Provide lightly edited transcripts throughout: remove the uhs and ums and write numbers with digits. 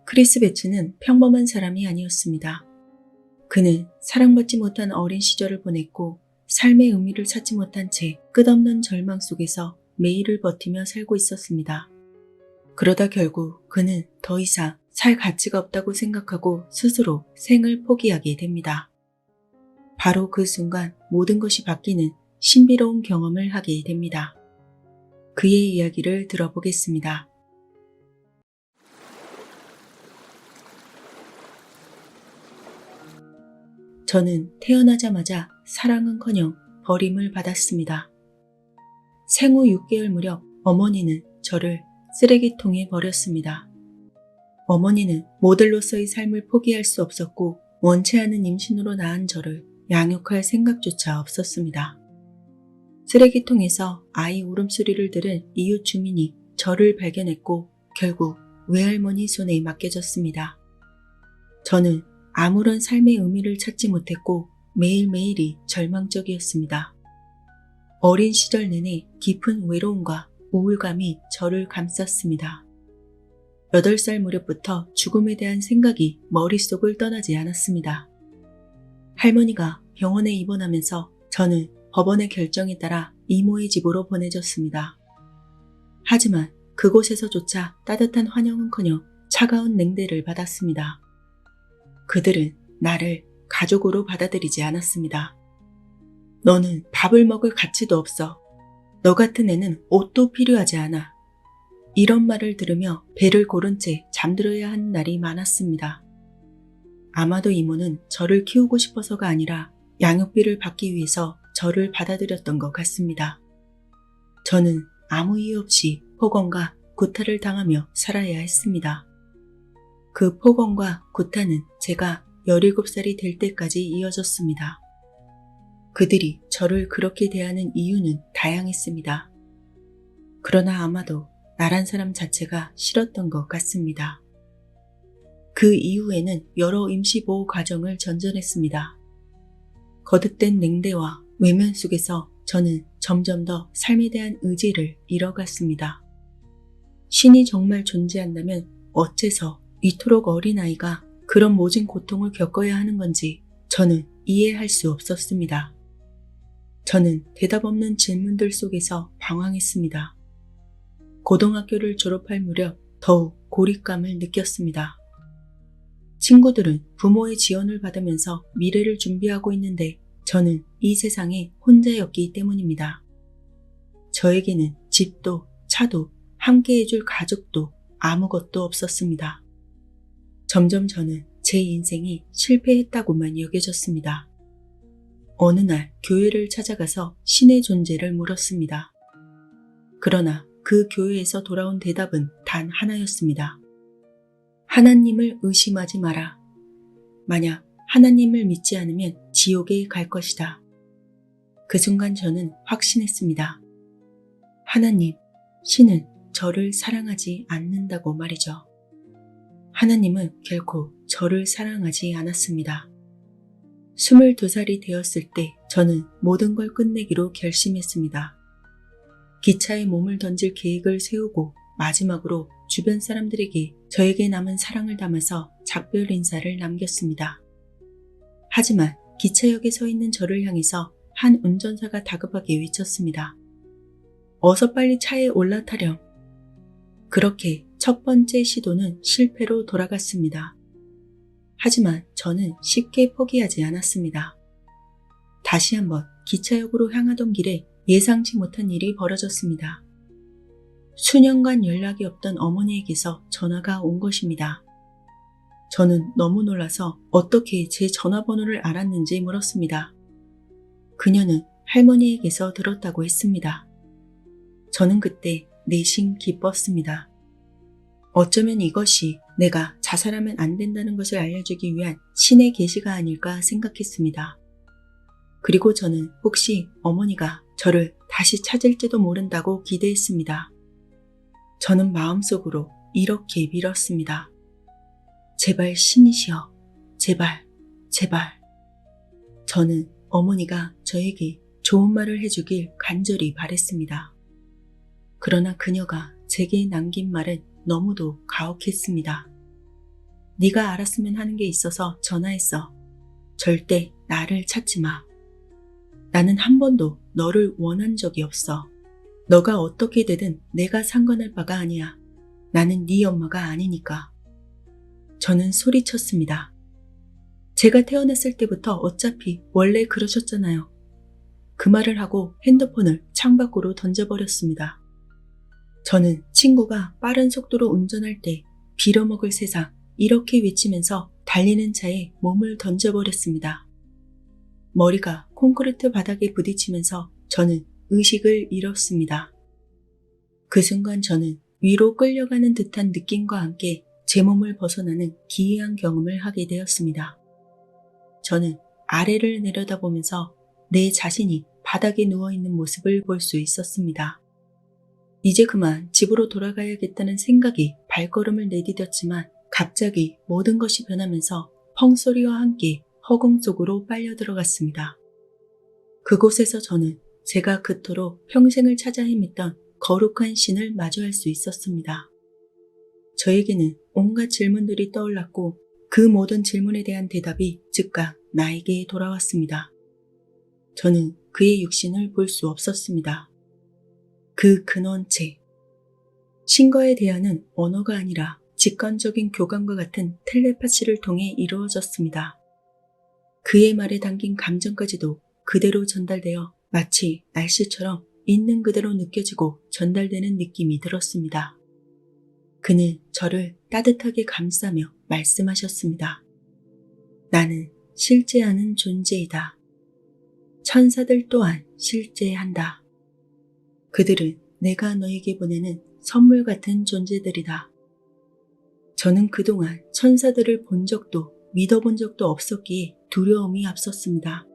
크리스 베츠는 평범한 사람이 아니었습니다. 그는 사랑받지 못한 어린 시절을 보냈고 삶의 의미를 찾지 못한 채 끝없는 절망 속에서 매일을 버티며 살고 있었습니다. 그러다 결국 그는 더 이상 살 가치가 없다고 생각하고 스스로 생을 포기하게 됩니다. 바로 그 순간 모든 것이 바뀌는 신비로운 경험을 하게 됩니다. 그의 이야기를 들어보겠습니다. 저는 태어나자마자 사랑은커녕 버림을 받았습니다. 생후 6개월 무렵 어머니는 저를 쓰레기통에 버렸습니다. 어머니는 모델로서의 삶을 포기할 수 없었고 원치 않은 임신으로 낳은 저를 양육할 생각조차 없었습니다. 쓰레기통에서 아이 울음소리를 들은 이웃 주민이 저를 발견했고 결국 외할머니 손에 맡겨졌습니다. 저는 아무런 삶의 의미를 찾지 못했고 매일매일이 절망적이었습니다. 어린 시절 내내 깊은 외로움과 우울감이 저를 감쌌습니다. 8살 무렵부터 죽음에 대한 생각이 머릿속을 떠나지 않았습니다. 할머니가 병원에 입원하면서 저는 법원의 결정에 따라 이모의 집으로 보내졌습니다. 하지만 그곳에서조차 따뜻한 환영은커녕 차가운 냉대를 받았습니다. 그들은 나를 가족으로 받아들이지 않았습니다. 너는 밥을 먹을 가치도 없어. 너 같은 애는 옷도 필요하지 않아. 이런 말을 들으며 배를 고른 채 잠들어야 하는 날이 많았습니다. 아마도 이모는 저를 키우고 싶어서가 아니라 양육비를 받기 위해서 저를 받아들였던 것 같습니다. 저는 아무 이유 없이 폭언과 구타를 당하며 살아야 했습니다. 그 폭언과 구타는 제가 17살이 될 때까지 이어졌습니다. 그들이 저를 그렇게 대하는 이유는 다양했습니다. 그러나 아마도 나란 사람 자체가 싫었던 것 같습니다. 그 이후에는 여러 임시보호 과정을 전전했습니다. 거듭된 냉대와 외면 속에서 저는 점점 더 삶에 대한 의지를 잃어갔습니다. 신이 정말 존재한다면 어째서 이토록 어린아이가 그런 모진 고통을 겪어야 하는 건지 저는 이해할 수 없었습니다. 저는 대답 없는 질문들 속에서 방황했습니다. 고등학교를 졸업할 무렵 더욱 고립감을 느꼈습니다. 친구들은 부모의 지원을 받으면서 미래를 준비하고 있는데 저는 이 세상에 혼자였기 때문입니다. 저에게는 집도 차도 함께 해줄 가족도 아무것도 없었습니다. 점점 저는 제 인생이 실패했다고만 여겨졌습니다. 어느 날 교회를 찾아가서 신의 존재를 물었습니다. 그러나 그 교회에서 돌아온 대답은 단 하나였습니다. 하나님을 의심하지 마라. 만약 하나님을 믿지 않으면 지옥에 갈 것이다. 그 순간 저는 확신했습니다. 하나님, 신은 저를 사랑하지 않는다고 말이죠. 하나님은 결코 저를 사랑하지 않았습니다. 22살이 되었을 때 저는 모든 걸 끝내기로 결심했습니다. 기차에 몸을 던질 계획을 세우고 마지막으로 주변 사람들에게 저에게 남은 사랑을 담아서 작별 인사를 남겼습니다. 하지만 기차역에 서 있는 저를 향해서 한 운전사가 다급하게 외쳤습니다. 어서 빨리 차에 올라타렴. 그렇게 첫 번째 시도는 실패로 돌아갔습니다. 하지만 저는 쉽게 포기하지 않았습니다. 다시 한번 기차역으로 향하던 길에 예상치 못한 일이 벌어졌습니다. 수년간 연락이 없던 어머니에게서 전화가 온 것입니다. 저는 너무 놀라서 어떻게 제 전화번호를 알았는지 물었습니다. 그녀는 할머니에게서 들었다고 했습니다. 저는 그때 내심 기뻤습니다. 어쩌면 이것이 내가 자살하면 안 된다는 것을 알려주기 위한 신의 계시가 아닐까 생각했습니다. 그리고 저는 혹시 어머니가 저를 다시 찾을지도 모른다고 기대했습니다. 저는 마음속으로 이렇게 빌었습니다. 제발 신이시여, 제발, 제발. 저는 어머니가 저에게 좋은 말을 해주길 간절히 바랬습니다. 그러나 그녀가 제게 남긴 말은 너무도 가혹했습니다. 네가 알았으면 하는 게 있어서 전화했어. 절대 나를 찾지 마. 나는 한 번도 너를 원한 적이 없어. 너가 어떻게 되든 내가 상관할 바가 아니야. 나는 네 엄마가 아니니까. 저는 소리쳤습니다. 제가 태어났을 때부터 어차피 원래 그러셨잖아요. 그 말을 하고 핸드폰을 창밖으로 던져버렸습니다. 저는 친구가 빠른 속도로 운전할 때 빌어먹을 세상 이렇게 외치면서 달리는 차에 몸을 던져버렸습니다. 머리가 콘크리트 바닥에 부딪히면서 저는 의식을 잃었습니다. 그 순간 저는 위로 끌려가는 듯한 느낌과 함께 제 몸을 벗어나는 기이한 경험을 하게 되었습니다. 저는 아래를 내려다보면서 내 자신이 바닥에 누워있는 모습을 볼 수 있었습니다. 이제 그만 집으로 돌아가야겠다는 생각이 발걸음을 내디뎠지만 갑자기 모든 것이 변하면서 펑소리와 함께 허공 속으로 빨려 들어갔습니다. 그곳에서 저는 제가 그토록 평생을 찾아 헤맸던 거룩한 신을 마주할 수 있었습니다. 저에게는 온갖 질문들이 떠올랐고 그 모든 질문에 대한 대답이 즉각 나에게 돌아왔습니다. 저는 그의 육신을 볼 수 없었습니다. 그 근원체. 신과의 대화는 언어가 아니라 직관적인 교감과 같은 텔레파시를 통해 이루어졌습니다. 그의 말에 담긴 감정까지도 그대로 전달되어 마치 날씨처럼 있는 그대로 느껴지고 전달되는 느낌이 들었습니다. 그는 저를 따뜻하게 감싸며 말씀하셨습니다. 나는 실제하는 존재이다. 천사들 또한 실제한다. 그들은 내가 너에게 보내는 선물 같은 존재들이다. 저는 그동안 천사들을 본 적도 믿어본 적도 없었기에 두려움이 앞섰습니다.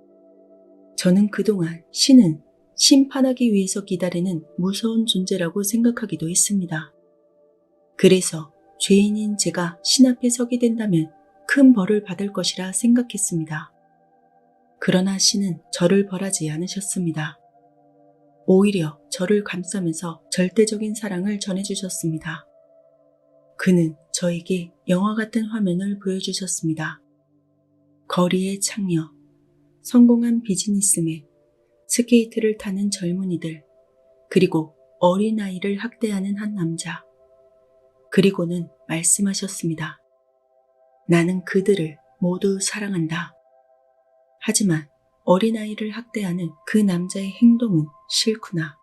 저는 그동안 신은 심판하기 위해서 기다리는 무서운 존재라고 생각하기도 했습니다. 그래서 죄인인 제가 신 앞에 서게 된다면 큰 벌을 받을 것이라 생각했습니다. 그러나 신은 저를 벌하지 않으셨습니다. 오히려 저를 감싸면서 절대적인 사랑을 전해주셨습니다. 그는 저에게 영화 같은 화면을 보여주셨습니다. 거리의 창녀, 성공한 비즈니스맨, 스케이트를 타는 젊은이들, 그리고 어린아이를 학대하는 한 남자. 그리고는 말씀하셨습니다. 나는 그들을 모두 사랑한다. 하지만 어린아이를 학대하는 그 남자의 행동은 싫구나.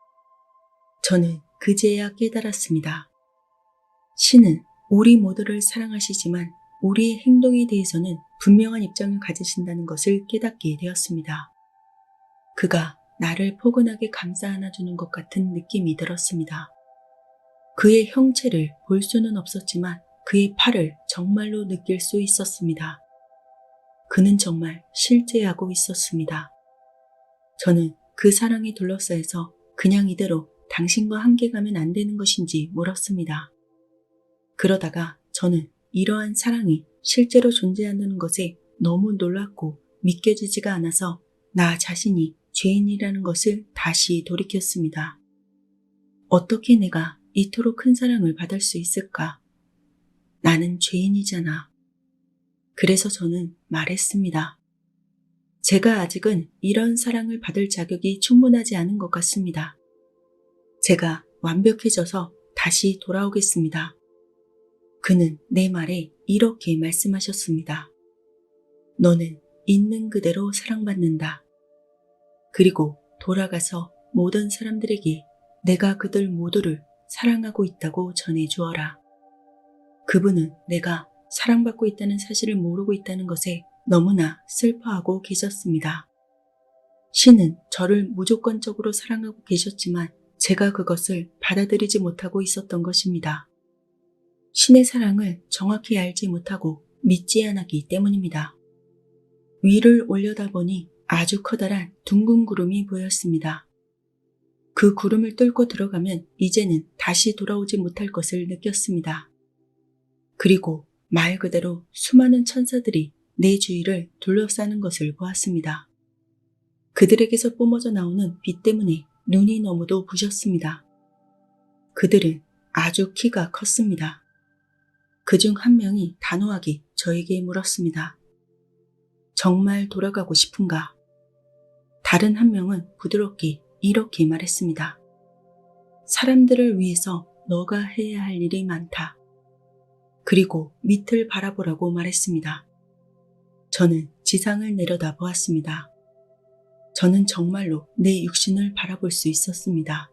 저는 그제야 깨달았습니다. 신은 우리 모두를 사랑하시지만 우리의 행동에 대해서는 분명한 입장을 가지신다는 것을 깨닫게 되었습니다. 그가 나를 포근하게 감싸 안아주는 것 같은 느낌이 들었습니다. 그의 형체를 볼 수는 없었지만 그의 팔을 정말로 느낄 수 있었습니다. 그는 정말 실제하고 있었습니다. 저는 그 사랑에 둘러싸여서 그냥 이대로 당신과 함께 가면 안 되는 것인지 물었습니다. 그러다가 저는 이러한 사랑이 실제로 존재한다는 것에 너무 놀랐고 믿겨지지가 않아서 나 자신이 죄인이라는 것을 다시 돌이켰습니다. 어떻게 내가 이토록 큰 사랑을 받을 수 있을까? 나는 죄인이잖아. 그래서 저는 말했습니다. 제가 아직은 이런 사랑을 받을 자격이 충분하지 않은 것 같습니다. 제가 완벽해져서 다시 돌아오겠습니다. 그는 내 말에 이렇게 말씀하셨습니다. 너는 있는 그대로 사랑받는다. 그리고 돌아가서 모든 사람들에게 내가 그들 모두를 사랑하고 있다고 전해주어라. 그분은 내가 사랑받고 있다는 사실을 모르고 있다는 것에 너무나 슬퍼하고 계셨습니다. 신은 저를 무조건적으로 사랑하고 계셨지만 제가 그것을 받아들이지 못하고 있었던 것입니다. 신의 사랑을 정확히 알지 못하고 믿지 않았기 때문입니다. 위를 올려다보니 아주 커다란 둥근 구름이 보였습니다. 그 구름을 뚫고 들어가면 이제는 다시 돌아오지 못할 것을 느꼈습니다. 그리고 말 그대로 수많은 천사들이 내 주위를 둘러싸는 것을 보았습니다. 그들에게서 뿜어져 나오는 빛 때문에 눈이 너무도 부셨습니다. 그들은 아주 키가 컸습니다. 그중 한 명이 단호하게 저에게 물었습니다. 정말 돌아가고 싶은가? 다른 한 명은 부드럽게 이렇게 말했습니다. 사람들을 위해서 너가 해야 할 일이 많다. 그리고 밑을 바라보라고 말했습니다. 저는 지상을 내려다 보았습니다. 저는 정말로 내 육신을 바라볼 수 있었습니다.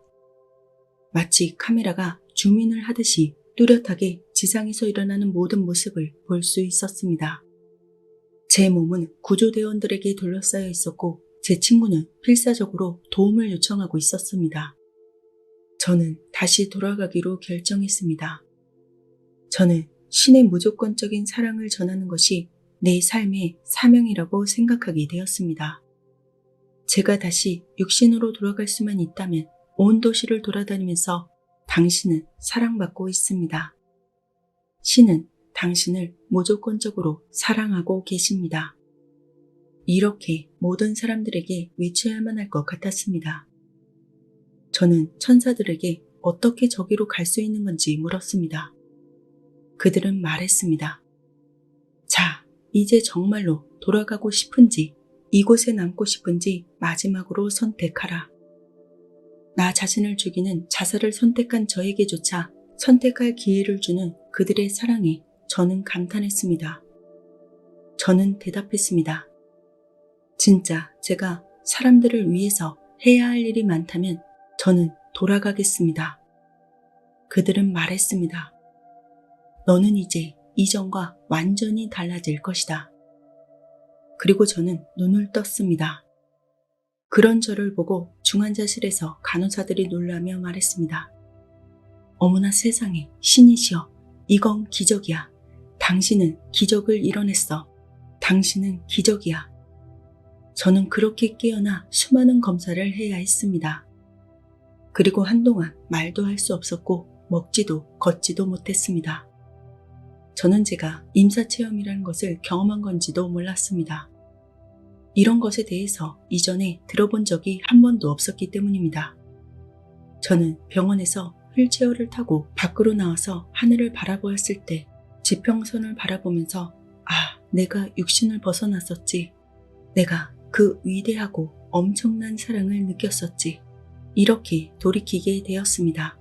마치 카메라가 줌인을 하듯이 뚜렷하게 지상에서 일어나는 모든 모습을 볼 수 있었습니다. 제 몸은 구조대원들에게 둘러싸여 있었고 제 친구는 필사적으로 도움을 요청하고 있었습니다. 저는 다시 돌아가기로 결정했습니다. 저는 신의 무조건적인 사랑을 전하는 것이 내 삶의 사명이라고 생각하게 되었습니다. 제가 다시 육신으로 돌아갈 수만 있다면 온 도시를 돌아다니면서 당신은 사랑받고 있습니다. 신은 당신을 무조건적으로 사랑하고 계십니다. 이렇게 모든 사람들에게 외쳐야만 할 것 같았습니다. 저는 천사들에게 어떻게 저기로 갈 수 있는 건지 물었습니다. 그들은 말했습니다. 자, 이제 정말로 돌아가고 싶은지 이곳에 남고 싶은지 마지막으로 선택하라. 나 자신을 죽이는 자살을 선택한 저에게조차 선택할 기회를 주는 그들의 사랑에 저는 감탄했습니다. 저는 대답했습니다. 진짜 제가 사람들을 위해서 해야 할 일이 많다면 저는 돌아가겠습니다. 그들은 말했습니다. 너는 이제 이전과 완전히 달라질 것이다. 그리고 저는 눈을 떴습니다. 그런 저를 보고 중환자실에서 간호사들이 놀라며 말했습니다. 어머나 세상에, 신이시여, 이건 기적이야. 당신은 기적을 이뤄냈어. 당신은 기적이야. 저는 그렇게 깨어나 수많은 검사를 해야 했습니다. 그리고 한동안 말도 할 수 없었고 먹지도 걷지도 못했습니다. 저는 제가 임사체험이라는 것을 경험한 건지도 몰랐습니다. 이런 것에 대해서 이전에 들어본 적이 한 번도 없었기 때문입니다. 저는 병원에서 휠체어를 타고 밖으로 나와서 하늘을 바라보았을 때 지평선을 바라보면서 내가 육신을 벗어났었지. 내가 그 위대하고 엄청난 사랑을 느꼈었지. 이렇게 돌이키게 되었습니다.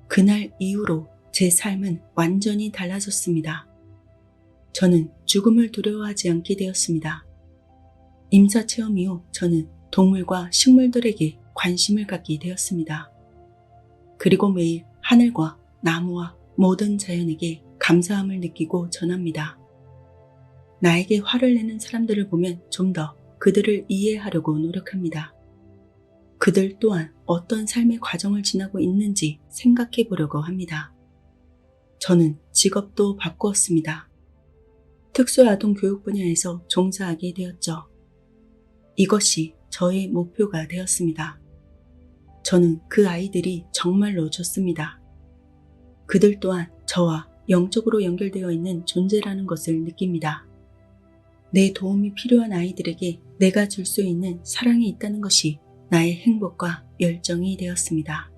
그날 이후로 제 삶은 완전히 달라졌습니다. 저는 죽음을 두려워하지 않게 되었습니다. 임사체험 이후 저는 동물과 식물들에게 관심을 갖게 되었습니다. 그리고 매일 하늘과 나무와 모든 자연에게 감사함을 느끼고 전합니다. 나에게 화를 내는 사람들을 보면 좀 더 그들을 이해하려고 노력합니다. 그들 또한 어떤 삶의 과정을 지나고 있는지 생각해 보려고 합니다. 저는 직업도 바꾸었습니다. 특수아동 교육 분야에서 종사하게 되었죠. 이것이 저의 목표가 되었습니다. 저는 그 아이들이 정말로 좋습니다. 그들 또한 저와 영적으로 연결되어 있는 존재라는 것을 느낍니다. 내 도움이 필요한 아이들에게 내가 줄 수 있는 사랑이 있다는 것이 나의 행복과 열정이 되었습니다.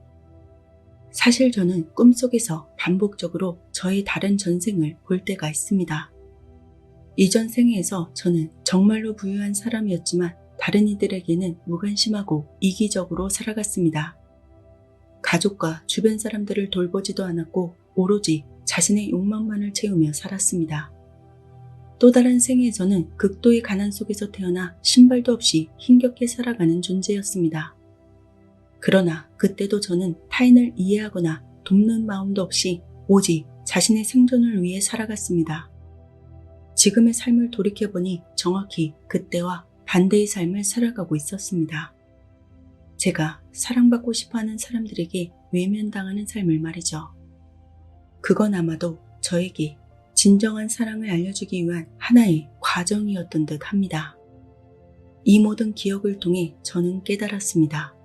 사실 저는 꿈속에서 반복적으로 저의 다른 전생을 볼 때가 있습니다. 이전 생에서 저는 정말로 부유한 사람이었지만 다른 이들에게는 무관심하고 이기적으로 살아갔습니다. 가족과 주변 사람들을 돌보지도 않았고 오로지 자신의 욕망만을 채우며 살았습니다. 또 다른 생에서는 극도의 가난 속에서 태어나 신발도 없이 힘겹게 살아가는 존재였습니다. 그러나 그때도 저는 타인을 이해하거나 돕는 마음도 없이 오직 자신의 생존을 위해 살아갔습니다. 지금의 삶을 돌이켜보니 정확히 그때와 반대의 삶을 살아가고 있었습니다. 제가 사랑받고 싶어하는 사람들에게 외면당하는 삶을 말이죠. 그건 아마도 저에게 진정한 사랑을 알려주기 위한 하나의 과정이었던 듯 합니다. 이 모든 기억을 통해 저는 깨달았습니다.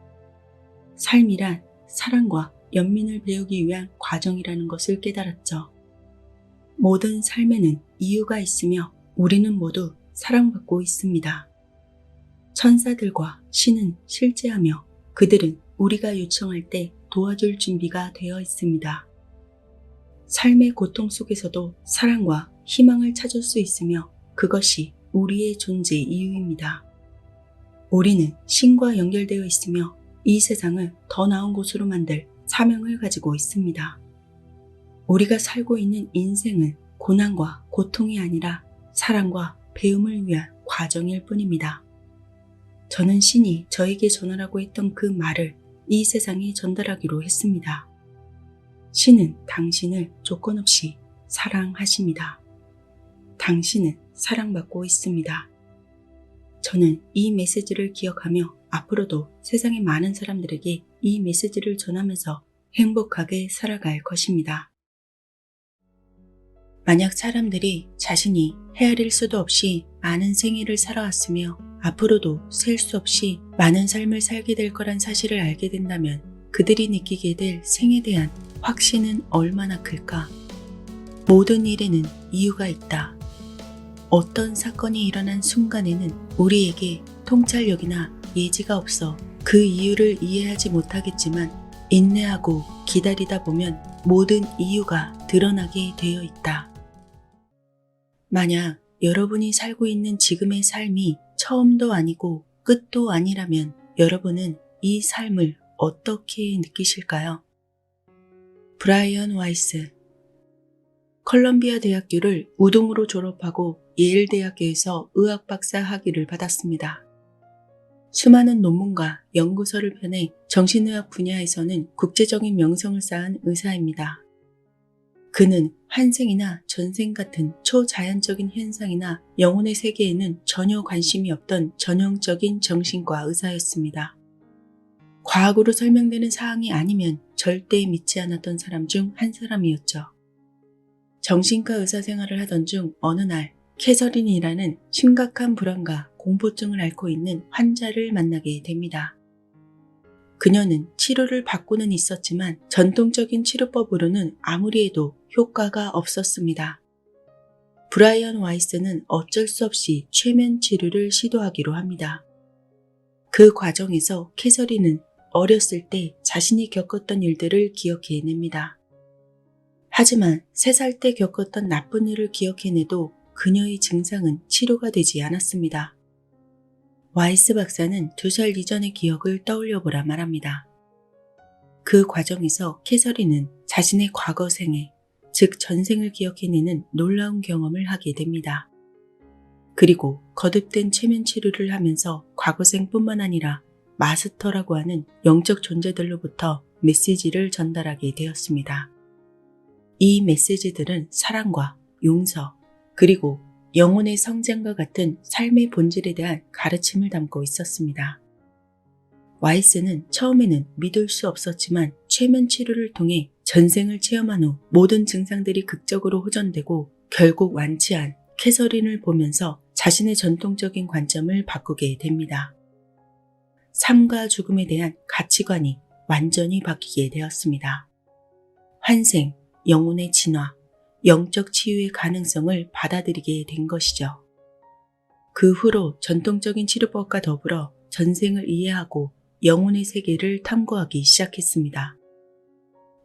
삶이란 사랑과 연민을 배우기 위한 과정이라는 것을 깨달았죠. 모든 삶에는 이유가 있으며 우리는 모두 사랑받고 있습니다. 천사들과 신은 실제하며 그들은 우리가 요청할 때 도와줄 준비가 되어 있습니다. 삶의 고통 속에서도 사랑과 희망을 찾을 수 있으며 그것이 우리의 존재 이유입니다. 우리는 신과 연결되어 있으며 이 세상을 더 나은 곳으로 만들 사명을 가지고 있습니다. 우리가 살고 있는 인생은 고난과 고통이 아니라 사랑과 배움을 위한 과정일 뿐입니다. 저는 신이 저에게 전하라고 했던 그 말을 이 세상에 전달하기로 했습니다. 신은 당신을 조건 없이 사랑하십니다. 당신은 사랑받고 있습니다. 저는 이 메시지를 기억하며 앞으로도 세상의 많은 사람들에게 이 메시지를 전하면서 행복하게 살아갈 것입니다. 만약 사람들이 자신이 헤아릴 수도 없이 많은 생애를 살아왔으며 앞으로도 셀 수 없이 많은 삶을 살게 될 거란 사실을 알게 된다면 그들이 느끼게 될 생에 대한 확신은 얼마나 클까? 모든 일에는 이유가 있다. 어떤 사건이 일어난 순간에는 우리에게 통찰력이나 예지가 없어 그 이유를 이해하지 못하겠지만 인내하고 기다리다 보면 모든 이유가 드러나게 되어 있다. 만약 여러분이 살고 있는 지금의 삶이 처음도 아니고 끝도 아니라면 여러분은 이 삶을 어떻게 느끼실까요? 브라이언 와이스. 컬럼비아 대학교를 우동으로 졸업하고 예일 대학교에서 의학 박사 학위를 받았습니다. 수많은 논문과 연구서를 펴내 정신의학 분야에서는 국제적인 명성을 쌓은 의사입니다. 그는 환생이나 전생 같은 초자연적인 현상이나 영혼의 세계에는 전혀 관심이 없던 전형적인 정신과 의사였습니다. 과학으로 설명되는 사항이 아니면 절대 믿지 않았던 사람 중 한 사람이었죠. 정신과 의사 생활을 하던 중 어느 날 캐서린이라는 심각한 불안과 공포증을 앓고 있는 환자를 만나게 됩니다. 그녀는 치료를 받고는 있었지만 전통적인 치료법으로는 아무리 해도 효과가 없었습니다. 브라이언 와이스는 어쩔 수 없이 최면 치료를 시도하기로 합니다. 그 과정에서 캐서린은 어렸을 때 자신이 겪었던 일들을 기억해냅니다. 하지만 3살 때 겪었던 나쁜 일을 기억해내도 그녀의 증상은 치료가 되지 않았습니다. 와이스 박사는 2살 이전의 기억을 떠올려보라 말합니다. 그 과정에서 캐서린은 자신의 과거 생애, 즉 전생을 기억해내는 놀라운 경험을 하게 됩니다. 그리고 거듭된 최면 치료를 하면서 과거생뿐만 아니라 마스터라고 하는 영적 존재들로부터 메시지를 전달하게 되었습니다. 이 메시지들은 사랑과 용서, 그리고 영혼의 성장과 같은 삶의 본질에 대한 가르침을 담고 있었습니다. 와이스는 처음에는 믿을 수 없었지만 최면 치료를 통해 전생을 체험한 후 모든 증상들이 극적으로 호전되고 결국 완치한 캐서린을 보면서 자신의 전통적인 관점을 바꾸게 됩니다. 삶과 죽음에 대한 가치관이 완전히 바뀌게 되었습니다. 환생, 영혼의 진화, 영적 치유의 가능성을 받아들이게 된 것이죠. 그 후로 전통적인 치료법과 더불어 전생을 이해하고 영혼의 세계를 탐구하기 시작했습니다.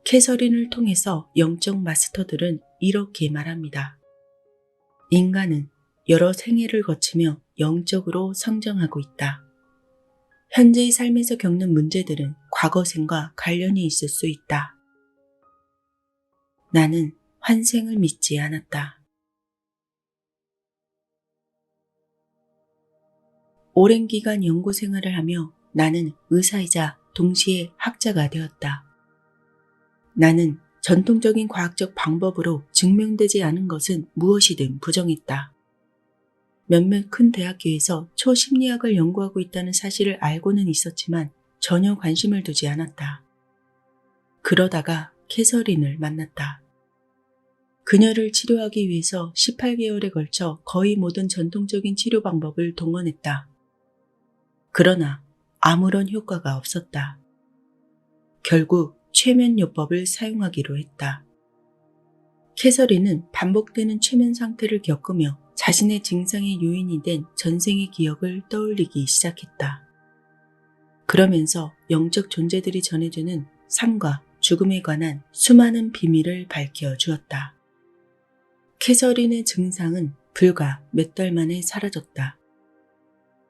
캐서린을 통해서 영적 마스터들은 이렇게 말합니다. 인간은 여러 생애를 거치며 영적으로 성장하고 있다. 현재의 삶에서 겪는 문제들은 과거생과 관련이 있을 수 있다. 나는 환생을 믿지 않았다. 오랜 기간 연구 생활을 하며 나는 의사이자 동시에 학자가 되었다. 나는 전통적인 과학적 방법으로 증명되지 않은 것은 무엇이든 부정했다. 몇몇 큰 대학교에서 초심리학을 연구하고 있다는 사실을 알고는 있었지만 전혀 관심을 두지 않았다. 그러다가 캐서린을 만났다. 그녀를 치료하기 위해서 18개월에 걸쳐 거의 모든 전통적인 치료 방법을 동원했다. 그러나 아무런 효과가 없었다. 결국 최면요법을 사용하기로 했다. 캐서린은 반복되는 최면 상태를 겪으며 자신의 증상의 요인이 된 전생의 기억을 떠올리기 시작했다. 그러면서 영적 존재들이 전해주는 삶과 죽음에 관한 수많은 비밀을 밝혀 주었다. 캐서린의 증상은 불과 몇 달 만에 사라졌다.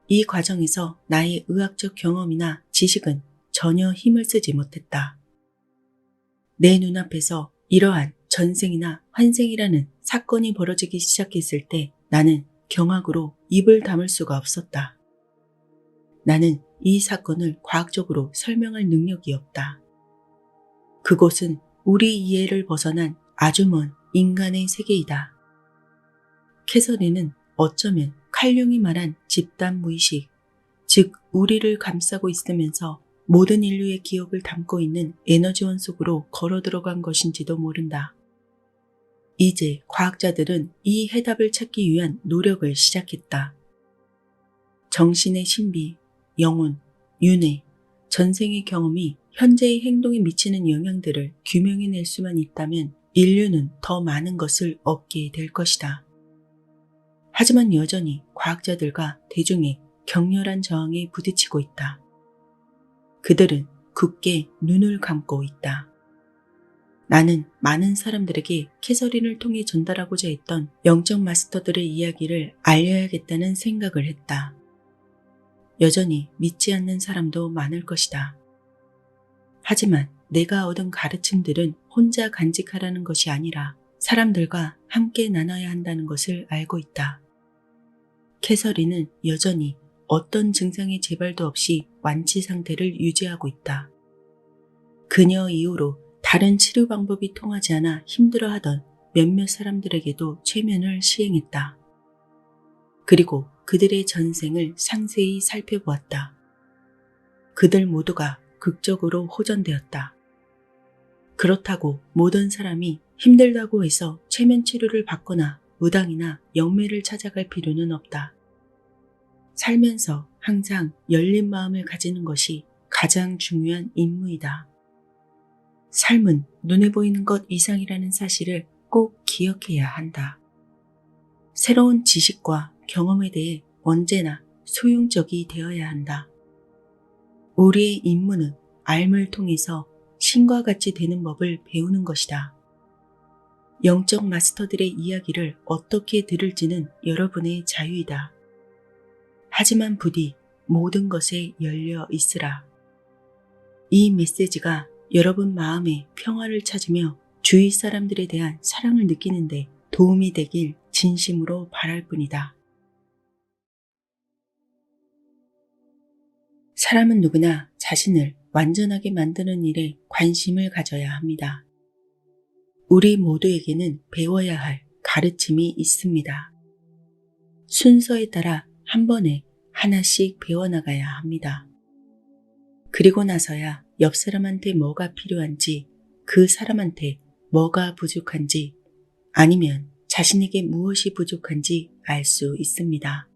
이 과정에서 나의 의학적 경험이나 지식은 전혀 힘을 쓰지 못했다. 내 눈앞에서 이러한 전생이나 환생이라는 사건이 벌어지기 시작했을 때 나는 경악으로 입을 다물 수가 없었다. 나는 이 사건을 과학적으로 설명할 능력이 없다. 그곳은 우리 이해를 벗어난 아주 먼 인간의 세계이다. 캐서린은 어쩌면 칼융이 말한 집단 무의식, 즉 우리를 감싸고 있으면서 모든 인류의 기억을 담고 있는 에너지원 속으로 걸어 들어간 것인지도 모른다. 이제 과학자들은 이 해답을 찾기 위한 노력을 시작했다. 정신의 신비, 영혼, 윤회, 전생의 경험이 현재의 행동에 미치는 영향들을 규명해낼 수만 있다면 인류는 더 많은 것을 얻게 될 것이다. 하지만 여전히 과학자들과 대중의 격렬한 저항에 부딪히고 있다. 그들은 굳게 눈을 감고 있다. 나는 많은 사람들에게 캐서린을 통해 전달하고자 했던 영적 마스터들의 이야기를 알려야겠다는 생각을 했다. 여전히 믿지 않는 사람도 많을 것이다. 하지만 내가 얻은 가르침들은 혼자 간직하라는 것이 아니라 사람들과 함께 나눠야 한다는 것을 알고 있다. 캐서린은 여전히 어떤 증상의 재발도 없이 완치 상태를 유지하고 있다. 그녀 이후로 다른 치료 방법이 통하지 않아 힘들어하던 몇몇 사람들에게도 최면을 시행했다. 그리고 그들의 전생을 상세히 살펴보았다. 그들 모두가 극적으로 호전되었다. 그렇다고 모든 사람이 힘들다고 해서 최면 치료를 받거나 무당이나 영매를 찾아갈 필요는 없다. 살면서 항상 열린 마음을 가지는 것이 가장 중요한 임무이다. 삶은 눈에 보이는 것 이상이라는 사실을 꼭 기억해야 한다. 새로운 지식과 경험에 대해 언제나 소용적이 되어야 한다. 우리의 임무는 알을 통해서 신과 같이 되는 법을 배우는 것이다. 영적 마스터들의 이야기를 어떻게 들을지는 여러분의 자유이다. 하지만 부디 모든 것에 열려 있으라. 이 메시지가 여러분 마음에 평화를 찾으며 주위 사람들에 대한 사랑을 느끼는데 도움이 되길 진심으로 바랄 뿐이다. 사람은 누구나 자신을 완전하게 만드는 일에 관심을 가져야 합니다. 우리 모두에게는 배워야 할 가르침이 있습니다. 순서에 따라 한 번에 하나씩 배워나가야 합니다. 그리고 나서야 옆 사람한테 뭐가 필요한지, 그 사람한테 뭐가 부족한지, 아니면 자신에게 무엇이 부족한지 알 수 있습니다.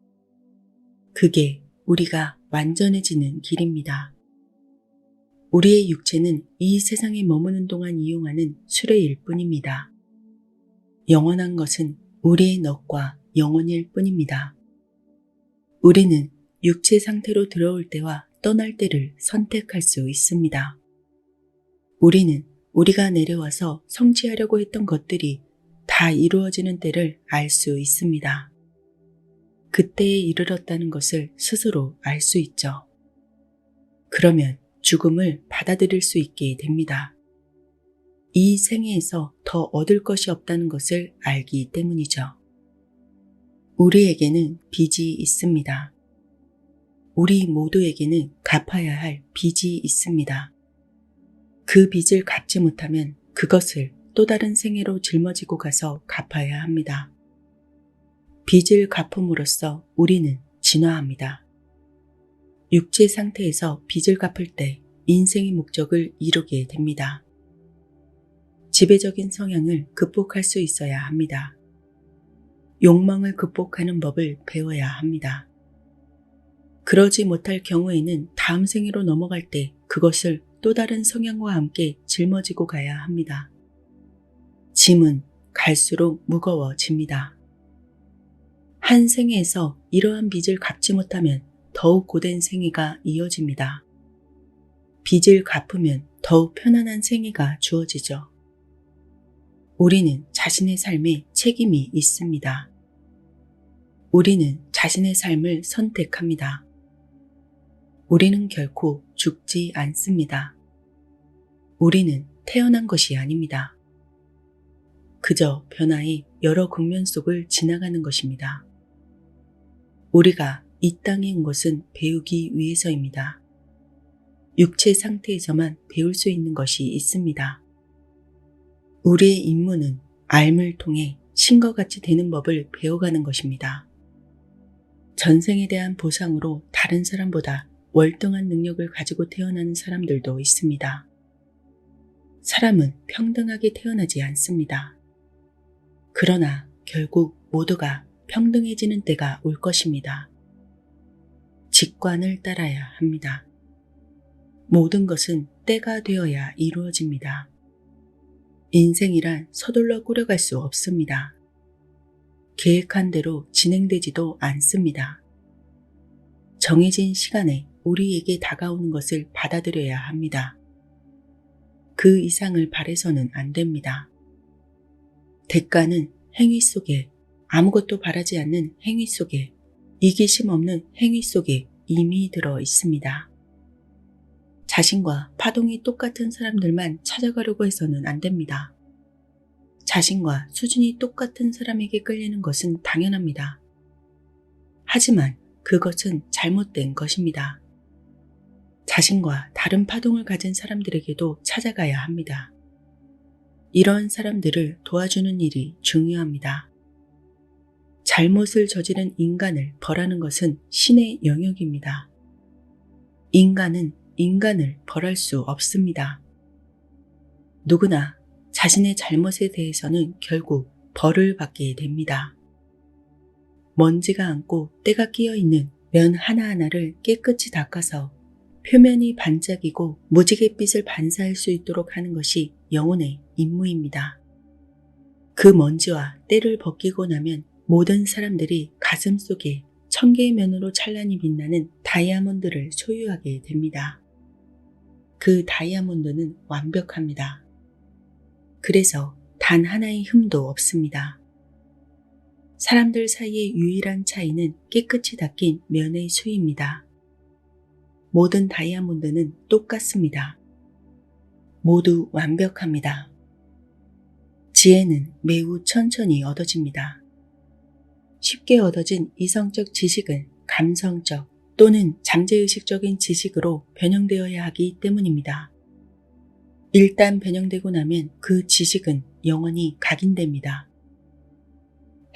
그게 우리가 완전해지는 길입니다. 우리의 육체는 이 세상에 머무는 동안 이용하는 수레일 뿐입니다. 영원한 것은 우리의 넋과 영혼일 뿐입니다. 우리는 육체 상태로 들어올 때와 떠날 때를 선택할 수 있습니다. 우리는 우리가 내려와서 성취하려고 했던 것들이 다 이루어지는 때를 알 수 있습니다. 그때에 이르렀다는 것을 스스로 알 수 있죠. 그러면 죽음을 받아들일 수 있게 됩니다. 이 생애에서 더 얻을 것이 없다는 것을 알기 때문이죠. 우리에게는 빚이 있습니다. 우리 모두에게는 갚아야 할 빚이 있습니다. 그 빚을 갚지 못하면 그것을 또 다른 생애로 짊어지고 가서 갚아야 합니다. 빚을 갚음으로써 우리는 진화합니다. 육체 상태에서 빚을 갚을 때 인생의 목적을 이루게 됩니다. 지배적인 성향을 극복할 수 있어야 합니다. 욕망을 극복하는 법을 배워야 합니다. 그러지 못할 경우에는 다음 생애로 넘어갈 때 그것을 또 다른 성향과 함께 짊어지고 가야 합니다. 짐은 갈수록 무거워집니다. 한 생애에서 이러한 빚을 갚지 못하면 더욱 고된 생애가 이어집니다. 빚을 갚으면 더욱 편안한 생애가 주어지죠. 우리는 자신의 삶에 책임이 있습니다. 우리는 자신의 삶을 선택합니다. 우리는 결코 죽지 않습니다. 우리는 태어난 것이 아닙니다. 그저 변화의 여러 국면 속을 지나가는 것입니다. 우리가 이 땅에 온 것은 배우기 위해서입니다. 육체 상태에서만 배울 수 있는 것이 있습니다. 우리의 임무는 알을 통해 신과 같이 되는 법을 배워가는 것입니다. 전생에 대한 보상으로 다른 사람보다 월등한 능력을 가지고 태어나는 사람들도 있습니다. 사람은 평등하게 태어나지 않습니다. 그러나 결국 모두가 평등해지는 때가 올 것입니다. 직관을 따라야 합니다. 모든 것은 때가 되어야 이루어집니다. 인생이란 서둘러 꾸려갈 수 없습니다. 계획한 대로 진행되지도 않습니다. 정해진 시간에 우리에게 다가오는 것을 받아들여야 합니다. 그 이상을 바라서는 안 됩니다. 대가는 행위 속에, 아무것도 바라지 않는 행위 속에, 이기심 없는 행위 속에 이미 들어 있습니다. 자신과 파동이 똑같은 사람들만 찾아가려고 해서는 안 됩니다. 자신과 수준이 똑같은 사람에게 끌리는 것은 당연합니다. 하지만 그것은 잘못된 것입니다. 자신과 다른 파동을 가진 사람들에게도 찾아가야 합니다. 이런 사람들을 도와주는 일이 중요합니다. 잘못을 저지른 인간을 벌하는 것은 신의 영역입니다. 인간은 인간을 벌할 수 없습니다. 누구나 자신의 잘못에 대해서는 결국 벌을 받게 됩니다. 먼지가 앉고 때가 끼어있는 면 하나하나를 깨끗이 닦아서 표면이 반짝이고 무지갯빛을 반사할 수 있도록 하는 것이 영혼의 임무입니다. 그 먼지와 때를 벗기고 나면 모든 사람들이 가슴 속에 1000개의 면으로 찬란히 빛나는 다이아몬드를 소유하게 됩니다. 그 다이아몬드는 완벽합니다. 그래서 단 하나의 흠도 없습니다. 사람들 사이의 유일한 차이는 깨끗이 닦인 면의 수입니다. 모든 다이아몬드는 똑같습니다. 모두 완벽합니다. 지혜는 매우 천천히 얻어집니다. 쉽게 얻어진 이성적 지식은 감성적 또는 잠재의식적인 지식으로 변형되어야 하기 때문입니다. 일단 변형되고 나면 그 지식은 영원히 각인됩니다.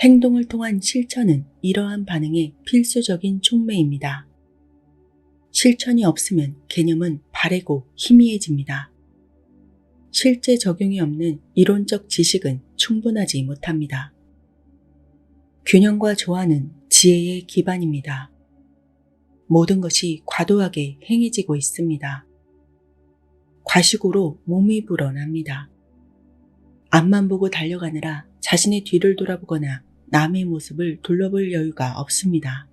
행동을 통한 실천은 이러한 반응의 필수적인 촉매입니다. 실천이 없으면 개념은 바래고 희미해집니다. 실제 적용이 없는 이론적 지식은 충분하지 못합니다. 균형과 조화는 지혜의 기반입니다. 모든 것이 과도하게 행해지고 있습니다. 과식으로 몸이 불어납니다. 앞만 보고 달려가느라 자신의 뒤를 돌아보거나 남의 모습을 둘러볼 여유가 없습니다.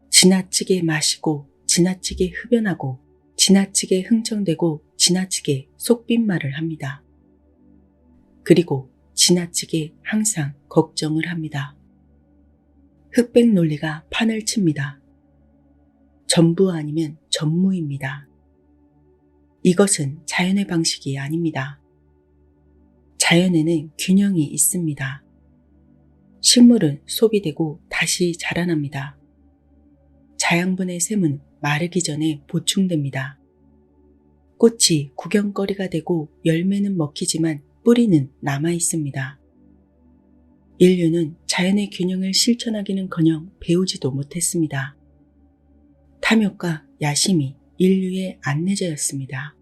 지나치게 마시고 지나치게 흡연하고 지나치게 흥청대고 지나치게 속빈말을 합니다. 그리고 지나치게 항상 걱정을 합니다. 흑백 논리가 판을 칩니다. 전부 아니면 전무입니다. 이것은 자연의 방식이 아닙니다. 자연에는 균형이 있습니다. 식물은 소비되고 다시 자라납니다. 자양분의 샘은 마르기 전에 보충됩니다. 꽃이 구경거리가 되고 열매는 먹히지만 뿌리는 남아 있습니다. 인류는 자연의 균형을 실천하기는커녕 배우지도 못했습니다. 탐욕과 야심이 인류의 안내자였습니다.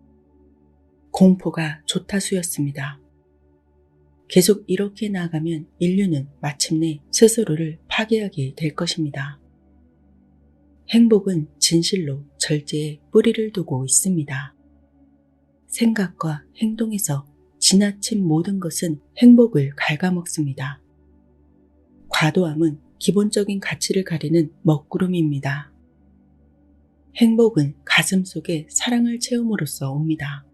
공포가 조타수였습니다. 계속 이렇게 나아가면 인류는 마침내 스스로를 파괴하게 될 것입니다. 행복은 진실로 절제에 뿌리를 두고 있습니다. 생각과 행동에서 지나친 모든 것은 행복을 갉아먹습니다. 과도함은 기본적인 가치를 가리는 먹구름입니다. 행복은 가슴 속에 사랑을 채움으로써 옵니다.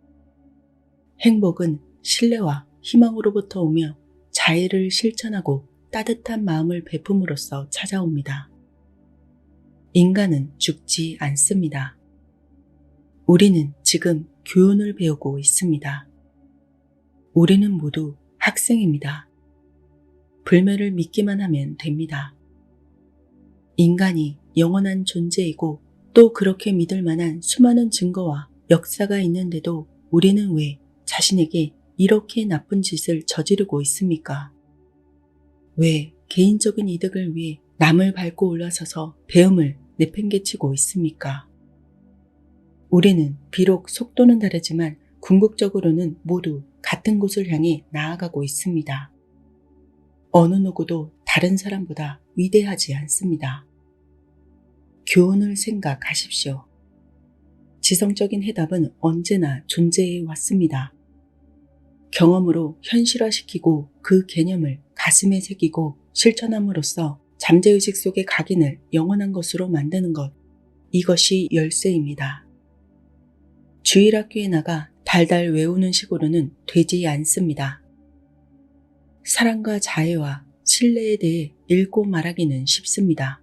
행복은 신뢰와 희망으로부터 오며 자애를 실천하고 따뜻한 마음을 베품으로써 찾아옵니다. 인간은 죽지 않습니다. 우리는 지금 교훈을 배우고 있습니다. 우리는 모두 학생입니다. 불멸을 믿기만 하면 됩니다. 인간이 영원한 존재이고 또 그렇게 믿을 만한 수많은 증거와 역사가 있는데도 우리는 왜 자신에게 이렇게 나쁜 짓을 저지르고 있습니까? 왜 개인적인 이득을 위해 남을 밟고 올라서서 배움을 내팽개치고 있습니까? 우리는 비록 속도는 다르지만 궁극적으로는 모두 같은 곳을 향해 나아가고 있습니다. 어느 누구도 다른 사람보다 위대하지 않습니다. 교훈을 생각하십시오. 지성적인 해답은 언제나 존재해 왔습니다. 경험으로 현실화시키고 그 개념을 가슴에 새기고 실천함으로써 잠재의식 속의 각인을 영원한 것으로 만드는 것, 이것이 열쇠입니다. 주일학교에 나가 달달 외우는 식으로는 되지 않습니다. 사랑과 자애와 신뢰에 대해 읽고 말하기는 쉽습니다.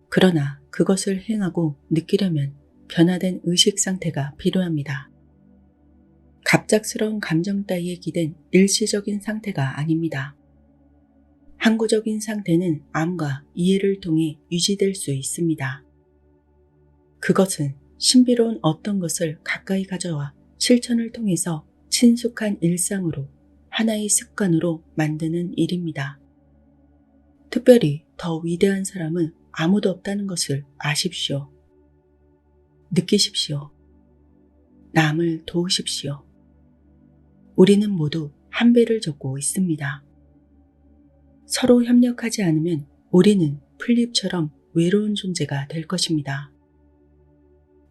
그러나 그것을 행하고 느끼려면 변화된 의식 상태가 필요합니다. 갑작스러운 감정 따위에 기댄 일시적인 상태가 아닙니다. 항구적인 상태는 암과 이해를 통해 유지될 수 있습니다. 그것은 신비로운 어떤 것을 가까이 가져와 실천을 통해서 친숙한 일상으로 하나의 습관으로 만드는 일입니다. 특별히 더 위대한 사람은 아무도 없다는 것을 아십시오. 느끼십시오. 남을 도우십시오. 우리는 모두 한 배를 젓고 있습니다. 서로 협력하지 않으면 우리는 풀잎처럼 외로운 존재가 될 것입니다.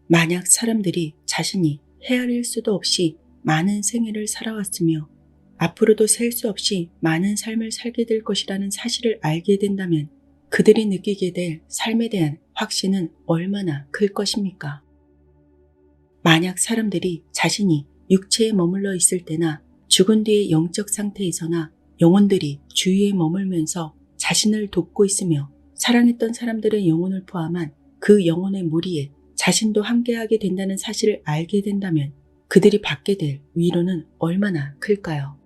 만약 사람들이 자신이 헤아릴 수도 없이 많은 생애를 살아왔으며 앞으로도 셀 수 없이 많은 삶을 살게 될 것이라는 사실을 알게 된다면 그들이 느끼게 될 삶에 대한 확신은 얼마나 클 것입니까? 만약 사람들이 자신이 육체에 머물러 있을 때나 죽은 뒤의 영적 상태에서나 영혼들이 주위에 머물면서 자신을 돕고 있으며 사랑했던 사람들의 영혼을 포함한 그 영혼의 무리에 자신도 함께하게 된다는 사실을 알게 된다면 그들이 받게 될 위로는 얼마나 클까요?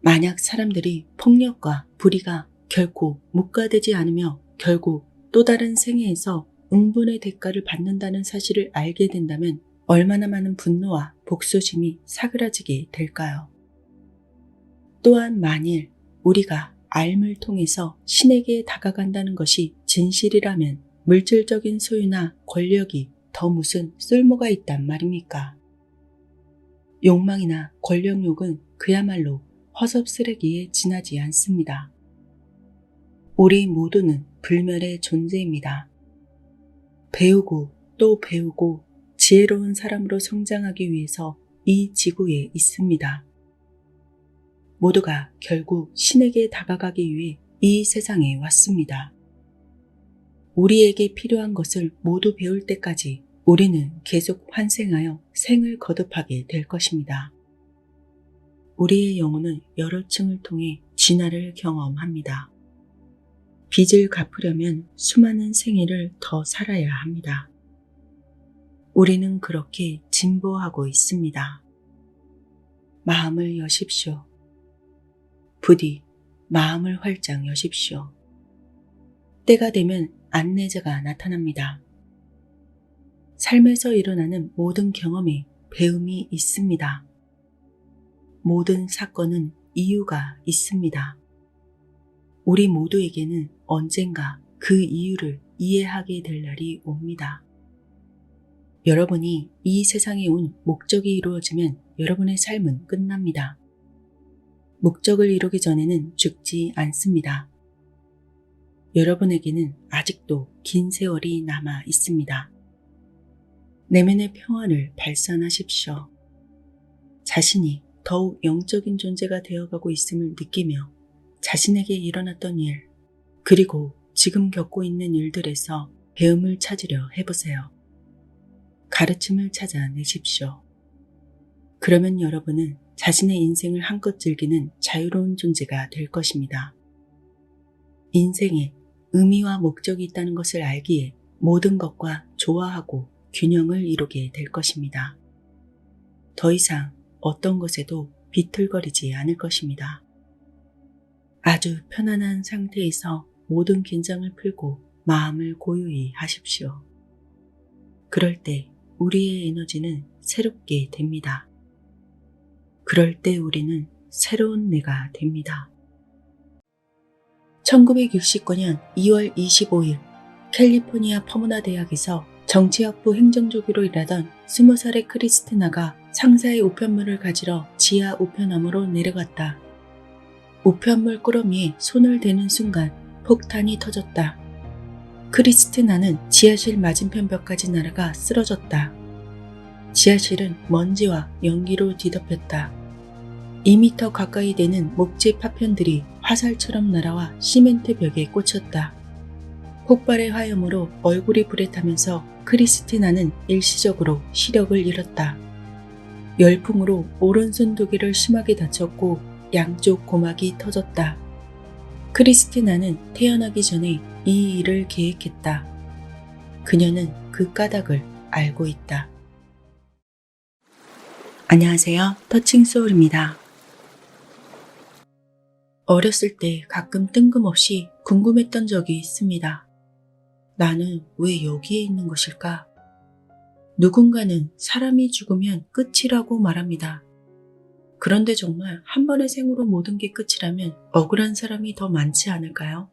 만약 사람들이 폭력과 불의가 결코 묵과되지 않으며 결국 또 다른 생애에서 응분의 대가를 받는다는 사실을 알게 된다면 얼마나 많은 분노와 복수심이 사그라지게 될까요? 또한 만일 우리가 알을 통해서 신에게 다가간다는 것이 진실이라면 물질적인 소유나 권력이 더 무슨 쓸모가 있단 말입니까? 욕망이나 권력욕은 그야말로 허접 쓰레기에 지나지 않습니다. 우리 모두는 불멸의 존재입니다. 배우고 또 배우고 지혜로운 사람으로 성장하기 위해서 이 지구에 있습니다. 모두가 결국 신에게 다가가기 위해 이 세상에 왔습니다. 우리에게 필요한 것을 모두 배울 때까지 우리는 계속 환생하여 생을 거듭하게 될 것입니다. 우리의 영혼은 여러 층을 통해 진화를 경험합니다. 빚을 갚으려면 수많은 생애를 더 살아야 합니다. 우리는 그렇게 진보하고 있습니다. 마음을 여십시오. 부디 마음을 활짝 여십시오. 때가 되면 안내자가 나타납니다. 삶에서 일어나는 모든 경험에 배움이 있습니다. 모든 사건은 이유가 있습니다. 우리 모두에게는 언젠가 그 이유를 이해하게 될 날이 옵니다. 여러분이 이 세상에 온 목적이 이루어지면 여러분의 삶은 끝납니다. 목적을 이루기 전에는 죽지 않습니다. 여러분에게는 아직도 긴 세월이 남아 있습니다. 내면의 평화를 발산하십시오. 자신이 더욱 영적인 존재가 되어가고 있음을 느끼며 자신에게 일어났던 일, 그리고 지금 겪고 있는 일들에서 배움을 찾으려 해보세요. 가르침을 찾아내십시오. 그러면 여러분은 자신의 인생을 한껏 즐기는 자유로운 존재가 될 것입니다. 인생에 의미와 목적이 있다는 것을 알기에 모든 것과 조화하고 균형을 이루게 될 것입니다. 더 이상 어떤 것에도 비틀거리지 않을 것입니다. 아주 편안한 상태에서 모든 긴장을 풀고 마음을 고요히 하십시오. 그럴 때 우리의 에너지는 새롭게 됩니다. 그럴 때 우리는 새로운 내가 됩니다. 1969년 2월 25일 캘리포니아 퍼모나 대학에서 정치학부 행정조교로 일하던 20살의 크리스티나가 상사의 우편물을 가지러 지하 우편함으로 내려갔다. 우편물 꾸러미에 손을 대는 순간 폭탄이 터졌다. 크리스티나는 지하실 맞은편 벽까지 날아가 쓰러졌다. 지하실은 먼지와 연기로 뒤덮였다. 2m 가까이 되는 목재 파편들이 화살처럼 날아와 시멘트 벽에 꽂혔다. 폭발의 화염으로 얼굴이 불에 타면서 크리스티나는 일시적으로 시력을 잃었다. 열풍으로 오른손 2개를 심하게 다쳤고 양쪽 고막이 터졌다. 크리스티나는 태어나기 전에 이 일을 계획했다. 그녀는 그 까닭을 알고 있다. 안녕하세요. 터칭소울입니다. 어렸을 때 가끔 뜬금없이 궁금했던 적이 있습니다. 나는 왜 여기에 있는 것일까? 누군가는 사람이 죽으면 끝이라고 말합니다. 그런데 정말 한 번의 생으로 모든 게 끝이라면 억울한 사람이 더 많지 않을까요?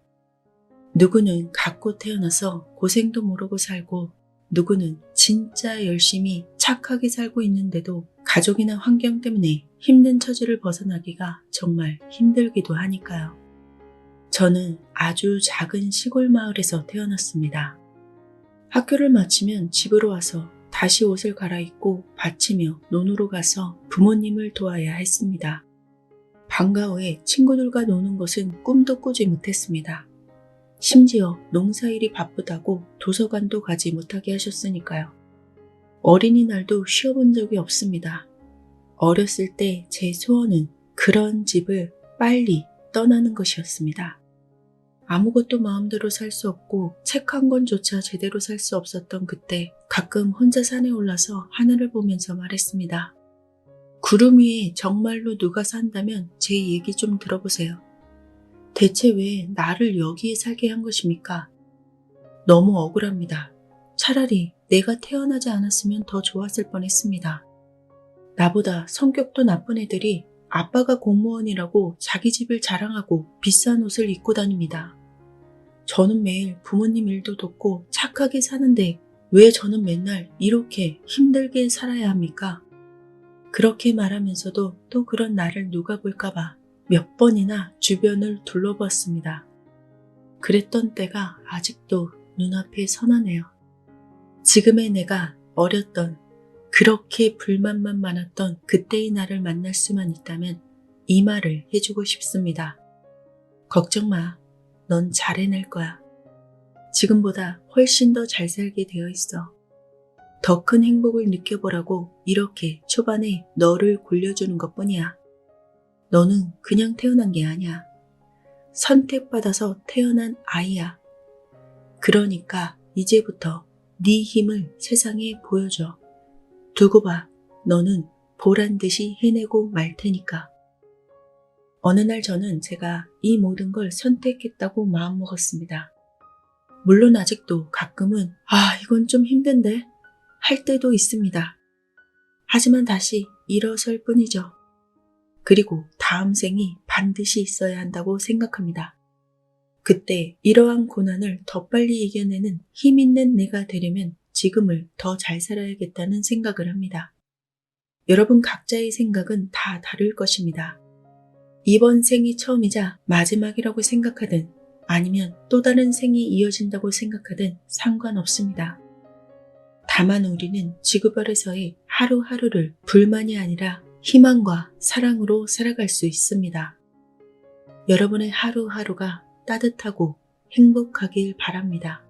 누구는 갖고 태어나서 고생도 모르고 살고, 누구는 진짜 열심히 착하게 살고 있는데도 가족이나 환경 때문에 힘든 처지를 벗어나기가 정말 힘들기도 하니까요. 저는 아주 작은 시골 마을에서 태어났습니다. 학교를 마치면 집으로 와서 다시 옷을 갈아입고 받치며 논으로 가서 부모님을 도와야 했습니다. 방과 후에 친구들과 노는 것은 꿈도 꾸지 못했습니다. 심지어 농사일이 바쁘다고 도서관도 가지 못하게 하셨으니까요. 어린이날도 쉬어본 적이 없습니다. 어렸을 때 제 소원은 그런 집을 빨리 떠나는 것이었습니다. 아무것도 마음대로 살 수 없고 책 한 권조차 제대로 살 수 없었던 그때 가끔 혼자 산에 올라서 하늘을 보면서 말했습니다. 구름 위에 정말로 누가 산다면 제 얘기 좀 들어보세요. 대체 왜 나를 여기에 살게 한 것입니까? 너무 억울합니다. 차라리 내가 태어나지 않았으면 더 좋았을 뻔했습니다. 나보다 성격도 나쁜 애들이 아빠가 공무원이라고 자기 집을 자랑하고 비싼 옷을 입고 다닙니다. 저는 매일 부모님 일도 돕고 착하게 사는데 왜 저는 맨날 이렇게 힘들게 살아야 합니까? 그렇게 말하면서도 또 그런 나를 누가 볼까봐 몇 번이나 주변을 둘러보았습니다. 그랬던 때가 아직도 눈앞에 선하네요. 지금의 내가 어렸던, 그렇게 불만만 많았던 그때의 나를 만날 수만 있다면 이 말을 해주고 싶습니다. 걱정 마. 넌 잘 해낼 거야. 지금보다 훨씬 더 잘 살게 되어 있어. 더 큰 행복을 느껴보라고 이렇게 초반에 너를 굴려주는 것뿐이야. 너는 그냥 태어난 게 아니야. 선택받아서 태어난 아이야. 그러니까 이제부터 네 힘을 세상에 보여줘. 두고 봐. 너는 보란 듯이 해내고 말 테니까. 어느 날 저는 제가 이 모든 걸 선택했다고 마음먹었습니다. 물론 아직도 가끔은 이건 좀 힘든데 할 때도 있습니다. 하지만 다시 일어설 뿐이죠. 그리고 다음 생이 반드시 있어야 한다고 생각합니다. 그때 이러한 고난을 더 빨리 이겨내는 힘 있는 내가 되려면 지금을 더 잘 살아야겠다는 생각을 합니다. 여러분 각자의 생각은 다 다를 것입니다. 이번 생이 처음이자 마지막이라고 생각하든 아니면 또 다른 생이 이어진다고 생각하든 상관없습니다. 다만 우리는 지구별에서의 하루하루를 불만이 아니라 희망과 사랑으로 살아갈 수 있습니다. 여러분의 하루하루가 따뜻하고 행복하길 바랍니다.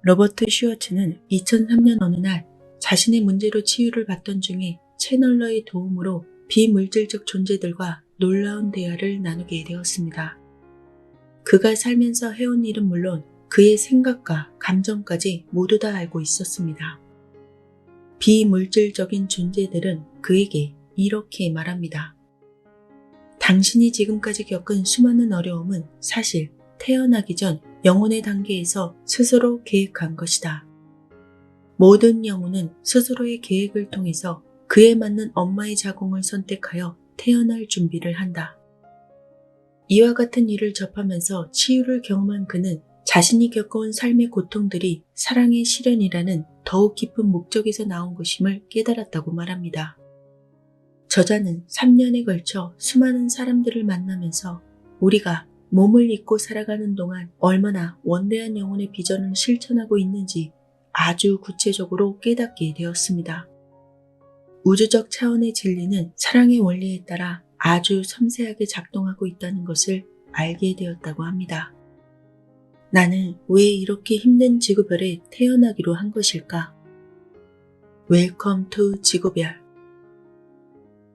로버트 슈워츠는 2003년 어느 날 자신의 문제로 치유를 받던 중에 채널러의 도움으로 비물질적 존재들과 놀라운 대화를 나누게 되었습니다. 그가 살면서 해온 일은 물론 그의 생각과 감정까지 모두 다 알고 있었습니다. 비물질적인 존재들은 그에게 이렇게 말합니다. 당신이 지금까지 겪은 수많은 어려움은 사실 태어나기 전 영혼의 단계에서 스스로 계획한 것이다. 모든 영혼은 스스로의 계획을 통해서 그에 맞는 엄마의 자궁을 선택하여 태어날 준비를 한다. 이와 같은 일을 접하면서 치유를 경험한 그는 자신이 겪어온 삶의 고통들이 사랑의 실현이라는 더욱 깊은 목적에서 나온 것임을 깨달았다고 말합니다. 저자는 3년에 걸쳐 수많은 사람들을 만나면서 우리가 몸을 잊고 살아가는 동안 얼마나 원대한 영혼의 비전을 실천하고 있는지 아주 구체적으로 깨닫게 되었습니다. 우주적 차원의 진리는 사랑의 원리에 따라 아주 섬세하게 작동하고 있다는 것을 알게 되었다고 합니다. 나는 왜 이렇게 힘든 지구별에 태어나기로 한 것일까? 웰컴 투 지구별.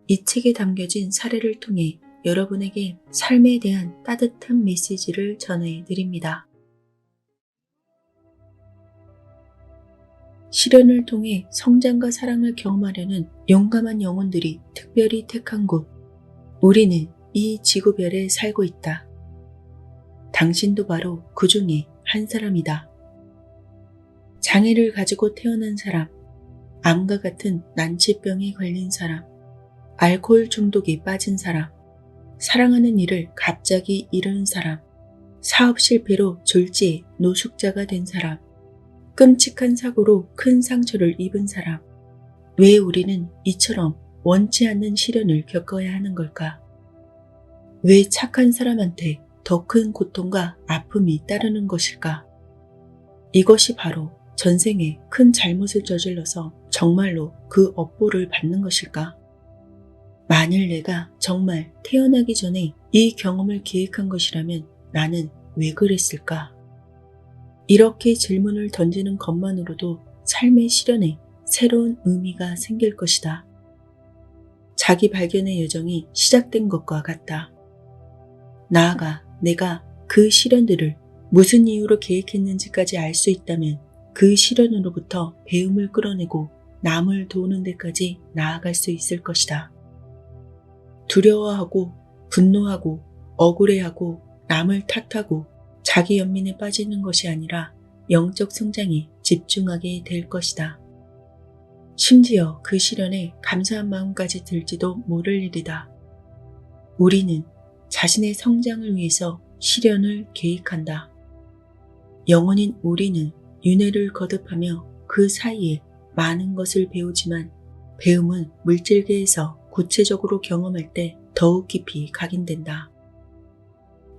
이 책에 담겨진 사례를 통해 여러분에게 삶에 대한 따뜻한 메시지를 전해드립니다. 시련을 통해 성장과 사랑을 경험하려는 용감한 영혼들이 특별히 택한 곳. 우리는 이 지구별에 살고 있다. 당신도 바로 그 중에 한 사람이다. 장애를 가지고 태어난 사람, 암과 같은 난치병에 걸린 사람, 알코올 중독에 빠진 사람, 사랑하는 이를 갑자기 잃은 사람, 사업 실패로 졸지에 노숙자가 된 사람, 끔찍한 사고로 큰 상처를 입은 사람. 왜 우리는 이처럼 원치 않는 시련을 겪어야 하는 걸까? 왜 착한 사람한테 더 큰 고통과 아픔이 따르는 것일까? 이것이 바로 전생에 큰 잘못을 저질러서 정말로 그 업보를 받는 것일까? 만일 내가 정말 태어나기 전에 이 경험을 계획한 것이라면 나는 왜 그랬을까? 이렇게 질문을 던지는 것만으로도 삶의 실현에 새로운 의미가 생길 것이다. 자기 발견의 여정이 시작된 것과 같다. 나아가 내가 그 시련들을 무슨 이유로 계획했는지까지 알 수 있다면 그 시련으로부터 배움을 끌어내고 남을 도우는 데까지 나아갈 수 있을 것이다. 두려워하고 분노하고 억울해하고 남을 탓하고 자기 연민에 빠지는 것이 아니라 영적 성장에 집중하게 될 것이다. 심지어 그 시련에 감사한 마음까지 들지도 모를 일이다. 우리는 자신의 성장을 위해서 시련을 계획한다. 영혼인 우리는 윤회를 거듭하며 그 사이에 많은 것을 배우지만 배움은 물질계에서 구체적으로 경험할 때 더욱 깊이 각인된다.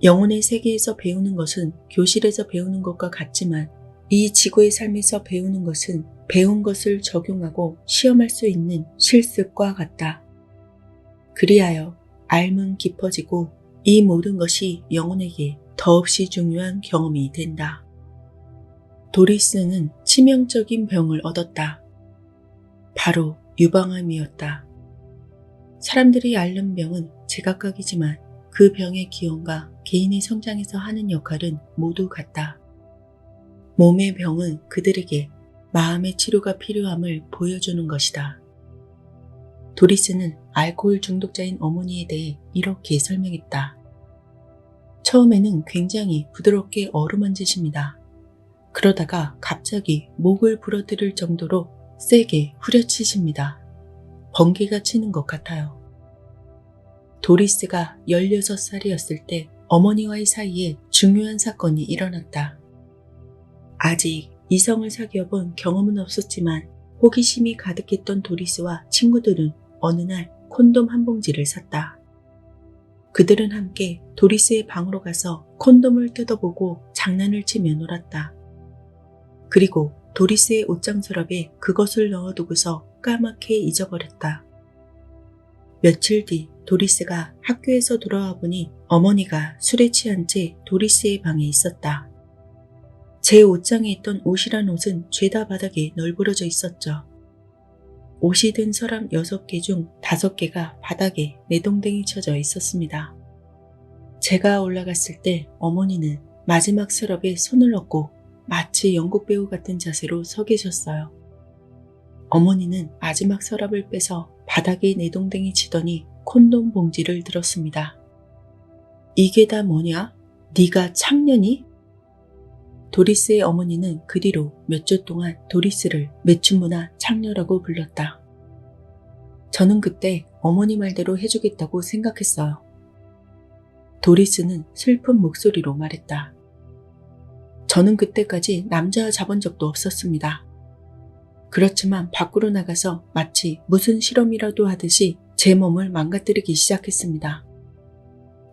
영혼의 세계에서 배우는 것은 교실에서 배우는 것과 같지만 이 지구의 삶에서 배우는 것은 배운 것을 적용하고 시험할 수 있는 실습과 같다. 그리하여 알면 깊어지고 이 모든 것이 영혼에게 더없이 중요한 경험이 된다. 도리스는 치명적인 병을 얻었다. 바로 유방암이었다. 사람들이 앓는 병은 제각각이지만 그 병의 기원과 개인의 성장에서 하는 역할은 모두 같다. 몸의 병은 그들에게 마음의 치료가 필요함을 보여주는 것이다. 도리스는 알코올 중독자인 어머니에 대해 이렇게 설명했다. 처음에는 굉장히 부드럽게 어루만지십니다. 그러다가 갑자기 목을 부러뜨릴 정도로 세게 후려치십니다. 번개가 치는 것 같아요. 도리스가 16살이었을 때 어머니와의 사이에 중요한 사건이 일어났다. 아직 이성을 사귀어 본 경험은 없었지만 호기심이 가득했던 도리스와 친구들은 어느 날 콘돔 한 봉지를 샀다. 그들은 함께 도리스의 방으로 가서 콘돔을 뜯어보고 장난을 치며 놀았다. 그리고 도리스의 옷장 서랍에 그것을 넣어두고서 까맣게 잊어버렸다. 며칠 뒤 도리스가 학교에서 돌아와 보니 어머니가 술에 취한 채 도리스의 방에 있었다. 제 옷장에 있던 옷이란 옷은 죄다 바닥에 널브러져 있었죠. 옷이 든 서랍 6개 중 5개가 바닥에 내동댕이 쳐져 있었습니다. 제가 올라갔을 때 어머니는 마지막 서랍에 손을 얹고 마치 연극 배우 같은 자세로 서 계셨어요. 어머니는 마지막 서랍을 빼서 바닥에 내동댕이 치더니 콘돔 봉지를 들었습니다. 이게 다 뭐냐? 네가 창년이? 도리스의 어머니는 그 뒤로 몇 주 동안 도리스를 매춘부나 창녀라고 불렀다. 저는 그때 어머니 말대로 해주겠다고 생각했어요. 도리스는 슬픈 목소리로 말했다. 저는 그때까지 남자 잡은 적도 없었습니다. 그렇지만 밖으로 나가서 마치 무슨 실험이라도 하듯이 제 몸을 망가뜨리기 시작했습니다.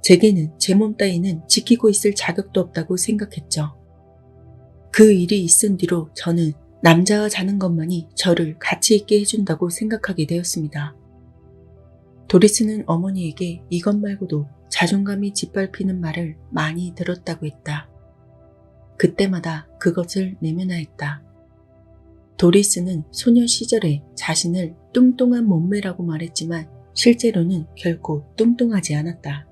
제게는 제 몸 따위는 지키고 있을 자격도 없다고 생각했죠. 그 일이 있은 뒤로 저는 남자와 자는 것만이 저를 가치 있게 해준다고 생각하게 되었습니다. 도리스는 어머니에게 이것 말고도 자존감이 짓밟히는 말을 많이 들었다고 했다. 그때마다 그것을 내면화했다. 도리스는 소녀 시절에 자신을 뚱뚱한 몸매라고 말했지만 실제로는 결코 뚱뚱하지 않았다.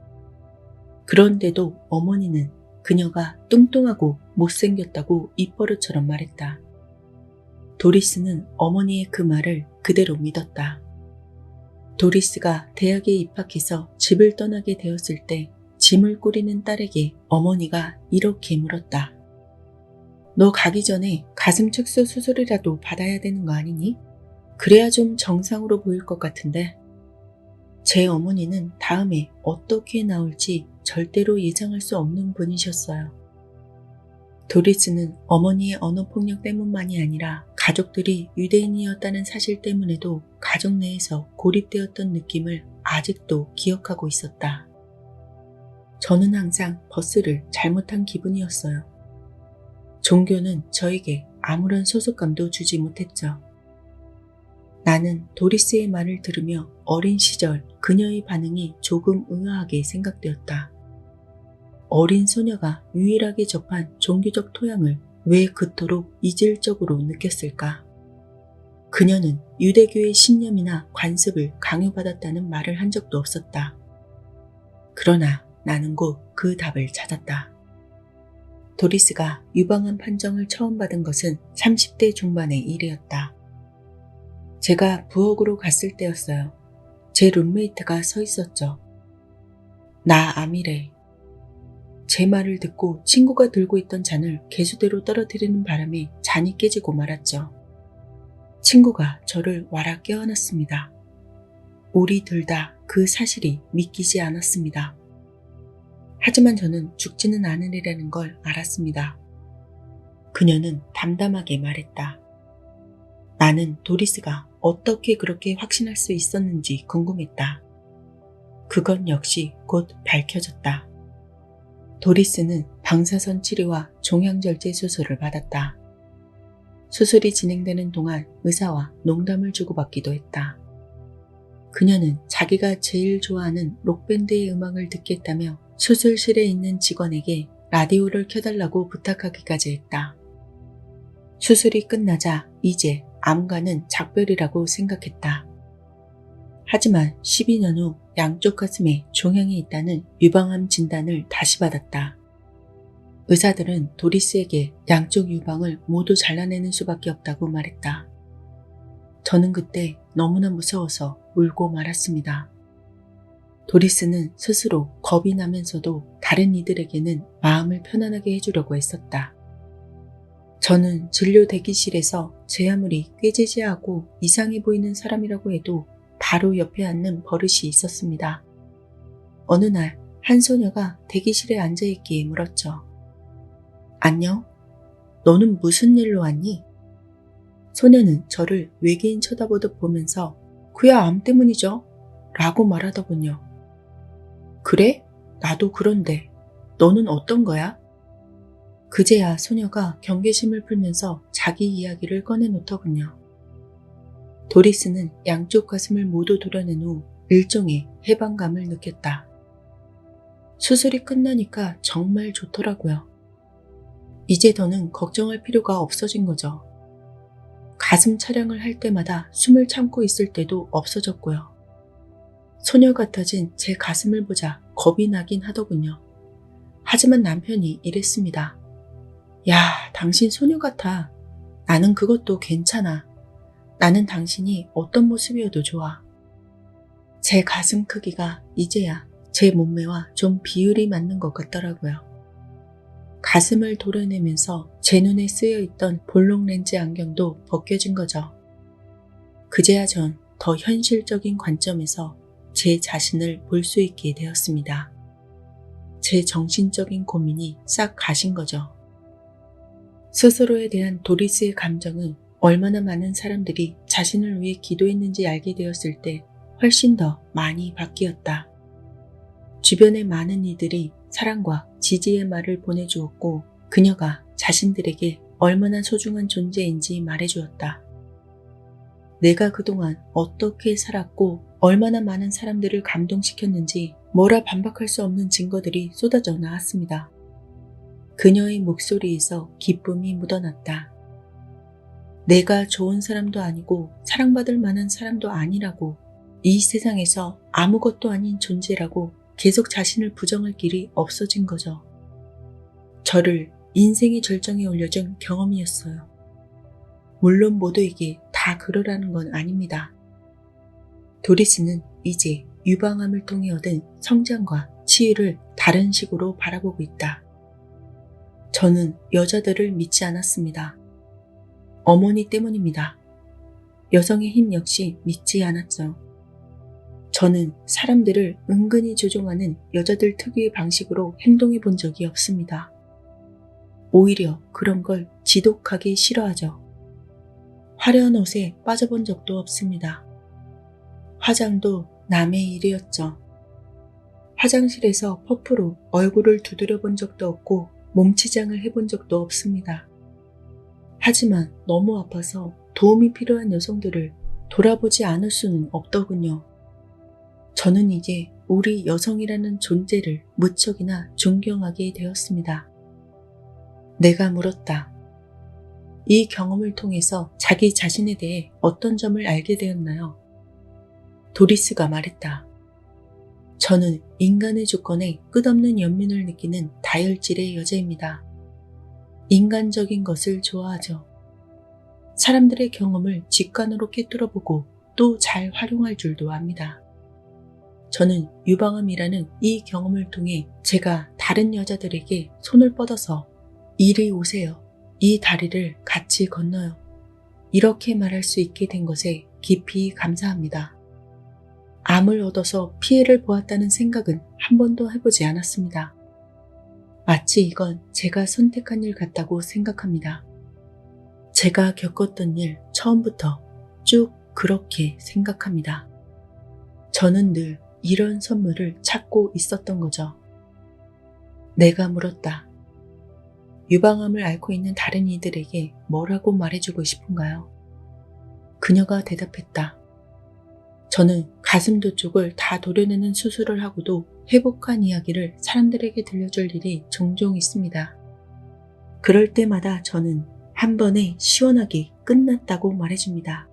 그런데도 어머니는 그녀가 뚱뚱하고 못생겼다고 입버릇처럼 말했다. 도리스는 어머니의 그 말을 그대로 믿었다. 도리스가 대학에 입학해서 집을 떠나게 되었을 때 짐을 꾸리는 딸에게 어머니가 이렇게 물었다. 너 가기 전에 가슴 축소 수술이라도 받아야 되는 거 아니니? 그래야 좀 정상으로 보일 것 같은데. 제 어머니는 다음에 어떻게 나올지 절대로 예상할 수 없는 분이셨어요. 도리스는 어머니의 언어폭력 때문만이 아니라 가족들이 유대인이었다는 사실 때문에도 가족 내에서 고립되었던 느낌을 아직도 기억하고 있었다. 저는 항상 버스를 잘못한 기분이었어요. 종교는 저에게 아무런 소속감도 주지 못했죠. 나는 도리스의 말을 들으며 어린 시절 그녀의 반응이 조금 의아하게 생각되었다. 어린 소녀가 유일하게 접한 종교적 토양을 왜 그토록 이질적으로 느꼈을까? 그녀는 유대교의 신념이나 관습을 강요받았다는 말을 한 적도 없었다. 그러나 나는 곧 그 답을 찾았다. 도리스가 유방암 판정을 처음 받은 것은 30대 중반의 일이었다. 제가 부엌으로 갔을 때였어요. 제 룸메이트가 서 있었죠. 나 암이래. 제 말을 듣고 친구가 들고 있던 잔을 개수대로 떨어뜨리는 바람에 잔이 깨지고 말았죠. 친구가 저를 와라 껴안았습니다. 우리 둘 다 그 사실이 믿기지 않았습니다. 하지만 저는 죽지는 않으리라는 걸 알았습니다. 그녀는 담담하게 말했다. 나는 도리스가 어떻게 그렇게 확신할 수 있었는지 궁금했다. 그건 역시 곧 밝혀졌다. 도리스는 방사선 치료와 종양절제 수술을 받았다. 수술이 진행되는 동안 의사와 농담을 주고받기도 했다. 그녀는 자기가 제일 좋아하는 록밴드의 음악을 듣겠다며 수술실에 있는 직원에게 라디오를 켜달라고 부탁하기까지 했다. 수술이 끝나자 이제 암과는 작별이라고 생각했다. 하지만 12년 후 양쪽 가슴에 종양이 있다는 유방암 진단을 다시 받았다. 의사들은 도리스에게 양쪽 유방을 모두 잘라내는 수밖에 없다고 말했다. 저는 그때 너무나 무서워서 울고 말았습니다. 도리스는 스스로 겁이 나면서도 다른 이들에게는 마음을 편안하게 해주려고 했었다. 저는 진료 대기실에서 제 아무리 꾀지지하고 이상해 보이는 사람이라고 해도 바로 옆에 앉는 버릇이 있었습니다. 어느 날 한 소녀가 대기실에 앉아있기에 물었죠. 안녕? 너는 무슨 일로 왔니? 소녀는 저를 외계인 쳐다보듯 보면서 그야 암 때문이죠 라고 말하더군요. 그래? 나도 그런데 너는 어떤 거야? 그제야 소녀가 경계심을 풀면서 자기 이야기를 꺼내놓더군요. 도리스는 양쪽 가슴을 모두 도려낸 후 일종의 해방감을 느꼈다. 수술이 끝나니까 정말 좋더라고요. 이제 더는 걱정할 필요가 없어진 거죠. 가슴 촬영을 할 때마다 숨을 참고 있을 때도 없어졌고요. 소녀 같아진 제 가슴을 보자 겁이 나긴 하더군요. 하지만 남편이 이랬습니다. 야, 당신 소녀 같아. 나는 그것도 괜찮아. 나는 당신이 어떤 모습이어도 좋아. 제 가슴 크기가 이제야 제 몸매와 좀 비율이 맞는 것 같더라고요. 가슴을 도려내면서 제 눈에 쓰여있던 볼록 렌즈 안경도 벗겨진 거죠. 그제야 전 더 현실적인 관점에서 제 자신을 볼 수 있게 되었습니다. 제 정신적인 고민이 싹 가신 거죠. 스스로에 대한 도리스의 감정은 얼마나 많은 사람들이 자신을 위해 기도했는지 알게 되었을 때 훨씬 더 많이 바뀌었다. 주변의 많은 이들이 사랑과 지지의 말을 보내주었고 그녀가 자신들에게 얼마나 소중한 존재인지 말해주었다. 내가 그동안 어떻게 살았고 얼마나 많은 사람들을 감동시켰는지 뭐라 반박할 수 없는 증거들이 쏟아져 나왔습니다. 그녀의 목소리에서 기쁨이 묻어났다. 내가 좋은 사람도 아니고 사랑받을 만한 사람도 아니라고, 이 세상에서 아무것도 아닌 존재라고 계속 자신을 부정할 길이 없어진 거죠. 저를 인생의 절정에 올려준 경험이었어요. 물론 모두에게 다 그러라는 건 아닙니다. 도리스는 이제 유방암을 통해 얻은 성장과 치유를 다른 식으로 바라보고 있다. 저는 여자들을 믿지 않았습니다. 어머니 때문입니다. 여성의 힘 역시 믿지 않았죠. 저는 사람들을 은근히 조종하는 여자들 특유의 방식으로 행동해 본 적이 없습니다. 오히려 그런 걸 지독하게 싫어하죠. 화려한 옷에 빠져본 적도 없습니다. 화장도 남의 일이었죠. 화장실에서 퍼프로 얼굴을 두드려 본 적도 없고 몸치장을 해본 적도 없습니다. 하지만 너무 아파서 도움이 필요한 여성들을 돌아보지 않을 수는 없더군요. 저는 이제 우리 여성이라는 존재를 무척이나 존경하게 되었습니다. 내가 물었다. 이 경험을 통해서 자기 자신에 대해 어떤 점을 알게 되었나요? 도리스가 말했다. 저는 인간의 조건에 끝없는 연민을 느끼는 다혈질의 여자입니다. 인간적인 것을 좋아하죠. 사람들의 경험을 직관으로 꿰뚫어보고 또 잘 활용할 줄도 압니다. 저는 유방암이라는 이 경험을 통해 제가 다른 여자들에게 손을 뻗어서 이리 오세요. 이 다리를 같이 건너요. 이렇게 말할 수 있게 된 것에 깊이 감사합니다. 암을 얻어서 피해를 보았다는 생각은 한 번도 해보지 않았습니다. 마치 이건 제가 선택한 일 같다고 생각합니다. 제가 겪었던 일 처음부터 쭉 그렇게 생각합니다. 저는 늘 이런 선물을 찾고 있었던 거죠. 내가 물었다. 유방암을 앓고 있는 다른 이들에게 뭐라고 말해주고 싶은가요? 그녀가 대답했다. 저는 가슴도 쪽을 다 도려내는 수술을 하고도 회복한 이야기를 사람들에게 들려줄 일이 종종 있습니다. 그럴 때마다 저는 한 번에 시원하게 끝났다고 말해줍니다.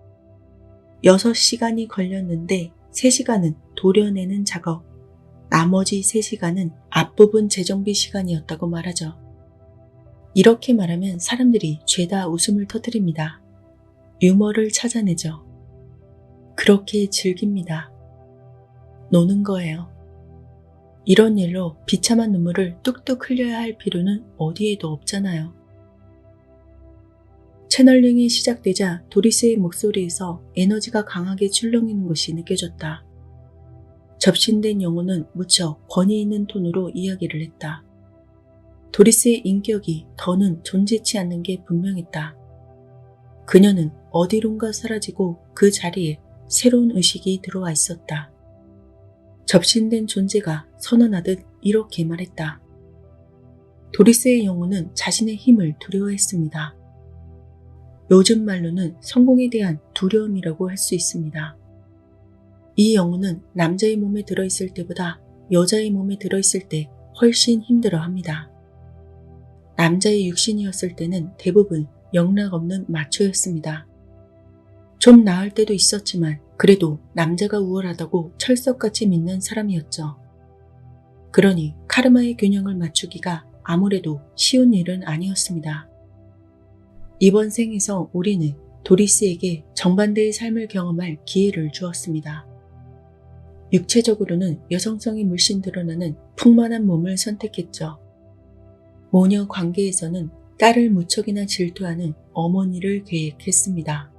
6시간이 걸렸는데 3시간은 도려내는 작업, 나머지 3시간은 앞부분 재정비 시간이었다고 말하죠. 이렇게 말하면 사람들이 죄다 웃음을 터뜨립니다. 유머를 찾아내죠. 그렇게 즐깁니다. 노는 거예요. 이런 일로 비참한 눈물을 뚝뚝 흘려야 할 필요는 어디에도 없잖아요. 채널링이 시작되자 도리스의 목소리에서 에너지가 강하게 출렁이는 것이 느껴졌다. 접신된 영혼은 무척 권위 있는 톤으로 이야기를 했다. 도리스의 인격이 더는 존재치 않는 게 분명했다. 그녀는 어디론가 사라지고 그 자리에 새로운 의식이 들어와 있었다. 접신된 존재가 선언하듯 이렇게 말했다. 도리스의 영혼은 자신의 힘을 두려워했습니다. 요즘 말로는 성공에 대한 두려움이라고 할 수 있습니다. 이 영혼은 남자의 몸에 들어있을 때보다 여자의 몸에 들어있을 때 훨씬 힘들어합니다. 남자의 육신이었을 때는 대부분 영락없는 마초였습니다. 좀 나을 때도 있었지만 그래도 남자가 우월하다고 철석같이 믿는 사람이었죠. 그러니 카르마의 균형을 맞추기가 아무래도 쉬운 일은 아니었습니다. 이번 생에서 우리는 도리스에게 정반대의 삶을 경험할 기회를 주었습니다. 육체적으로는 여성성이 물씬 드러나는 풍만한 몸을 선택했죠. 모녀 관계에서는 딸을 무척이나 질투하는 어머니를 계획했습니다.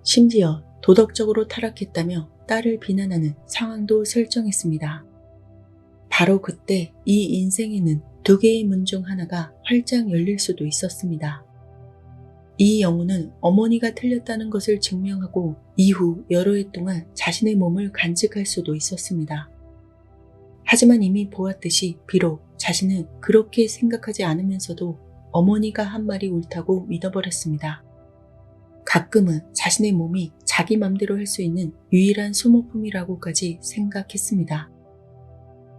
심지어 도덕적으로 타락했다며 딸을 비난하는 상황도 설정했습니다. 바로 그때 이 인생에는 두 개의 문 중 하나가 활짝 열릴 수도 있었습니다. 이 영혼은 어머니가 틀렸다는 것을 증명하고 이후 여러 해 동안 자신의 몸을 간직할 수도 있었습니다. 하지만 이미 보았듯이 비록 자신은 그렇게 생각하지 않으면서도 어머니가 한 말이 옳다고 믿어버렸습니다. 가끔은 자신의 몸이 자기 맘대로 할 수 있는 유일한 소모품이라고까지 생각했습니다.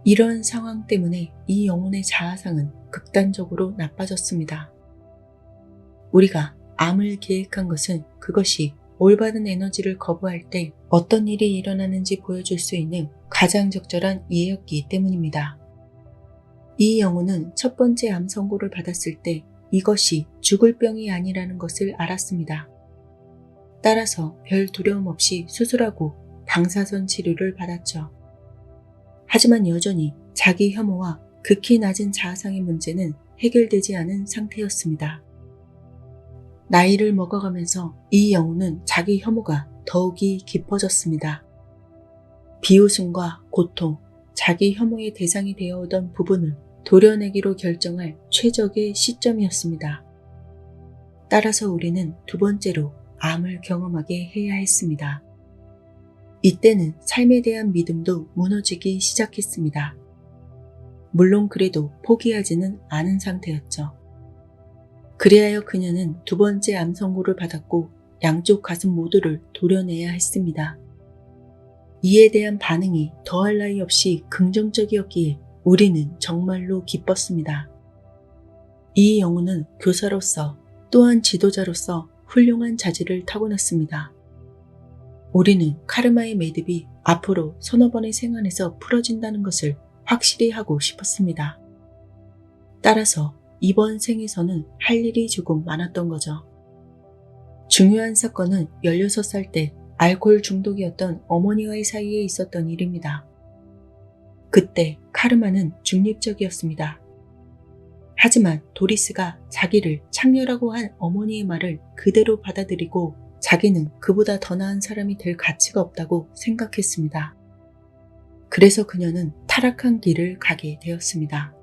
이런 상황 때문에 이 영혼의 자아상은 극단적으로 나빠졌습니다. 우리가 암을 계획한 것은 그것이 올바른 에너지를 거부할 때 어떤 일이 일어나는지 보여줄 수 있는 가장 적절한 예였기 때문입니다. 이 영혼은 첫 번째 암 선고를 받았을 때 이것이 죽을 병이 아니라는 것을 알았습니다. 따라서 별 두려움 없이 수술하고 방사선 치료를 받았죠. 하지만 여전히 자기 혐오와 극히 낮은 자아상의 문제는 해결되지 않은 상태였습니다. 나이를 먹어가면서 이 영혼은 자기 혐오가 더욱이 깊어졌습니다. 비웃음과 고통, 자기 혐오의 대상이 되어오던 부분을 도려내기로 결정할 최적의 시점이었습니다. 따라서 우리는 두 번째로 암을 경험하게 해야 했습니다. 이때는 삶에 대한 믿음도 무너지기 시작했습니다. 물론 그래도 포기하지는 않은 상태였죠. 그리하여 그녀는 두 번째 암 선고를 받았고 양쪽 가슴 모두를 도려내야 했습니다. 이에 대한 반응이 더할 나위 없이 긍정적이었기에 우리는 정말로 기뻤습니다. 이 영혼은 교사로서 또한 지도자로서 훌륭한 자질을 타고났습니다. 우리는 카르마의 매듭이 앞으로 서너 번의 생안에서 풀어진다는 것을 확실히 하고 싶었습니다. 따라서 이번 생에서는 할 일이 조금 많았던 거죠. 중요한 사건은 16살 때 알코올 중독이었던 어머니와의 사이에 있었던 일입니다. 그때 카르마는 중립적이었습니다. 하지만 도리스가 자기를 창녀라고 한 어머니의 말을 그대로 받아들이고 자기는 그보다 더 나은 사람이 될 가치가 없다고 생각했습니다. 그래서 그녀는 타락한 길을 가게 되었습니다.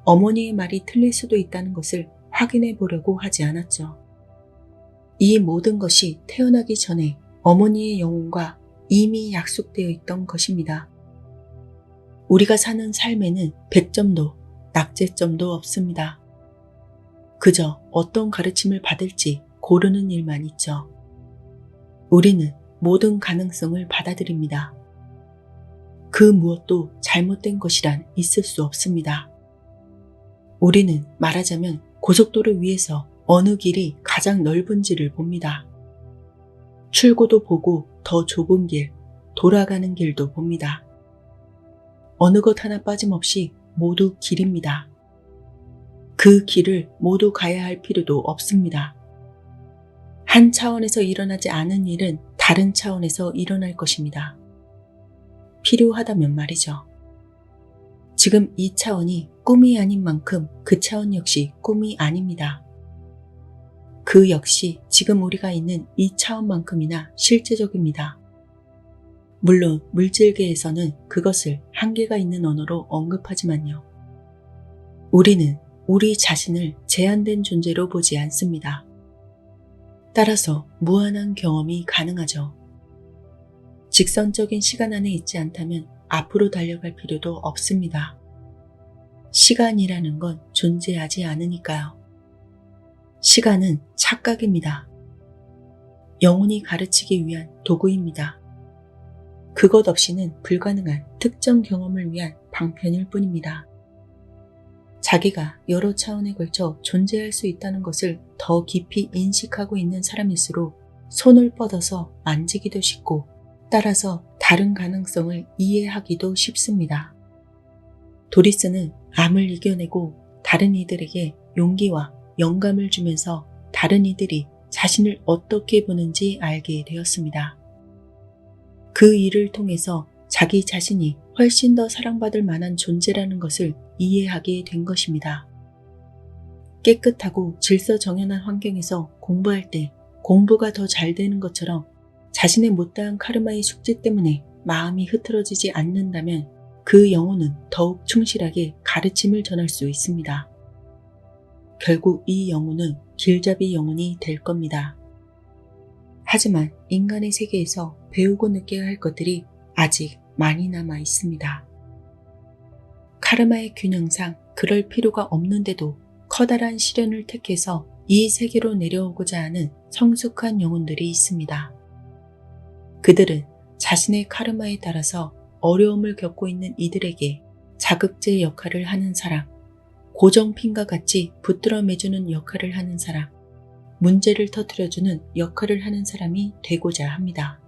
어머니의 말이 틀릴 수도 있다는 것을 확인해 보려고 하지 않았죠. 이 모든 것이 태어나기 전에 어머니의 영혼과 이미 약속되어 있던 것입니다. 우리가 사는 삶에는 100점도 낙제점도 없습니다. 그저 어떤 가르침을 받을지 고르는 일만 있죠. 우리는 모든 가능성을 받아들입니다. 그 무엇도 잘못된 것이란 있을 수 없습니다. 우리는 말하자면 고속도로 위에서 어느 길이 가장 넓은지를 봅니다. 출구도 보고 더 좁은 길, 돌아가는 길도 봅니다. 어느 것 하나 빠짐없이 모두 길입니다. 그 길을 모두 가야 할 필요도 없습니다. 한 차원에서 일어나지 않은 일은 다른 차원에서 일어날 것입니다. 필요하다면 말이죠. 지금 이 차원이 꿈이 아닌 만큼 그 차원 역시 꿈이 아닙니다. 그 역시 지금 우리가 있는 이 차원만큼이나 실제적입니다. 물론 물질계에서는 그것을 한계가 있는 언어로 언급하지만요. 우리는 우리 자신을 제한된 존재로 보지 않습니다. 따라서 무한한 경험이 가능하죠. 직선적인 시간 안에 있지 않다면 앞으로 달려갈 필요도 없습니다. 시간이라는 건 존재하지 않으니까요. 시간은 착각입니다. 영혼이 가르치기 위한 도구입니다. 그것 없이는 불가능한 특정 경험을 위한 방편일 뿐입니다. 자기가 여러 차원에 걸쳐 존재할 수 있다는 것을 더 깊이 인식하고 있는 사람일수록 손을 뻗어서 만지기도 쉽고 따라서 다른 가능성을 이해하기도 쉽습니다. 도리스는 암을 이겨내고 다른 이들에게 용기와 영감을 주면서 다른 이들이 자신을 어떻게 보는지 알게 되었습니다. 그 일을 통해서 자기 자신이 훨씬 더 사랑받을 만한 존재라는 것을 이해하게 된 것입니다. 깨끗하고 질서정연한 환경에서 공부할 때 공부가 더 잘 되는 것처럼 자신의 못다한 카르마의 숙제 때문에 마음이 흐트러지지 않는다면 그 영혼은 더욱 충실하게 가르침을 전할 수 있습니다. 결국 이 영혼은 길잡이 영혼이 될 겁니다. 하지만 인간의 세계에서 배우고 느껴야 할 것들이 아직 많이 남아 있습니다. 카르마의 균형상 그럴 필요가 없는데도 커다란 시련을 택해서 이 세계로 내려오고자 하는 성숙한 영혼들이 있습니다. 그들은 자신의 카르마에 따라서 어려움을 겪고 있는 이들에게 자극제 역할을 하는 사람, 고정핀과 같이 붙들어 매주는 역할을 하는 사람, 문제를 터뜨려주는 역할을 하는 사람이 되고자 합니다.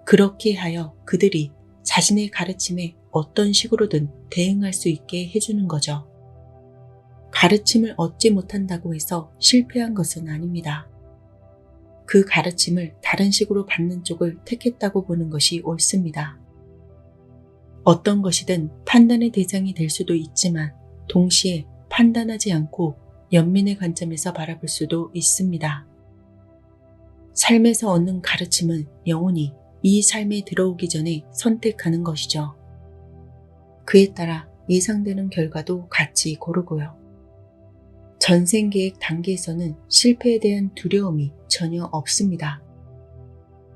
그렇게 하여 그들이 자신의 가르침에 어떤 식으로든 대응할 수 있게 해주는 거죠. 가르침을 얻지 못한다고 해서 실패한 것은 아닙니다. 그 가르침을 다른 식으로 받는 쪽을 택했다고 보는 것이 옳습니다. 어떤 것이든 판단의 대상이 될 수도 있지만 동시에 판단하지 않고 연민의 관점에서 바라볼 수도 있습니다. 삶에서 얻는 가르침은 영혼이 이 삶에 들어오기 전에 선택하는 것이죠. 그에 따라 예상되는 결과도 같이 고르고요. 전생계획 단계에서는 실패에 대한 두려움이 전혀 없습니다.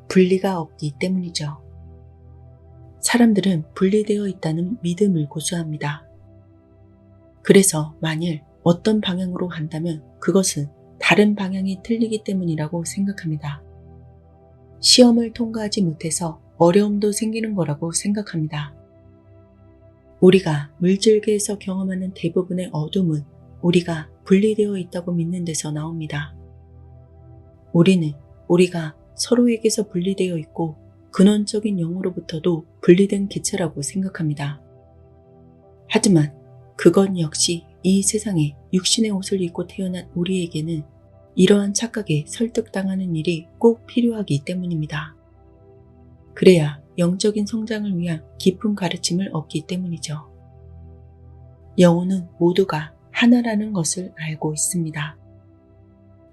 분리가 없기 때문이죠. 사람들은 분리되어 있다는 믿음을 고수합니다. 그래서 만일 어떤 방향으로 간다면 그것은 다른 방향이 틀리기 때문이라고 생각합니다. 시험을 통과하지 못해서 어려움도 생기는 거라고 생각합니다. 우리가 물질계에서 경험하는 대부분의 어둠은 우리가 분리되어 있다고 믿는 데서 나옵니다. 우리는 우리가 서로에게서 분리되어 있고 근원적인 영으로부터도 분리된 기체라고 생각합니다. 하지만 그건 역시 이 세상에 육신의 옷을 입고 태어난 우리에게는 이러한 착각에 설득당하는 일이 꼭 필요하기 때문입니다. 그래야 영적인 성장을 위한 깊은 가르침을 얻기 때문이죠. 영혼은 모두가 하나라는 것을 알고 있습니다.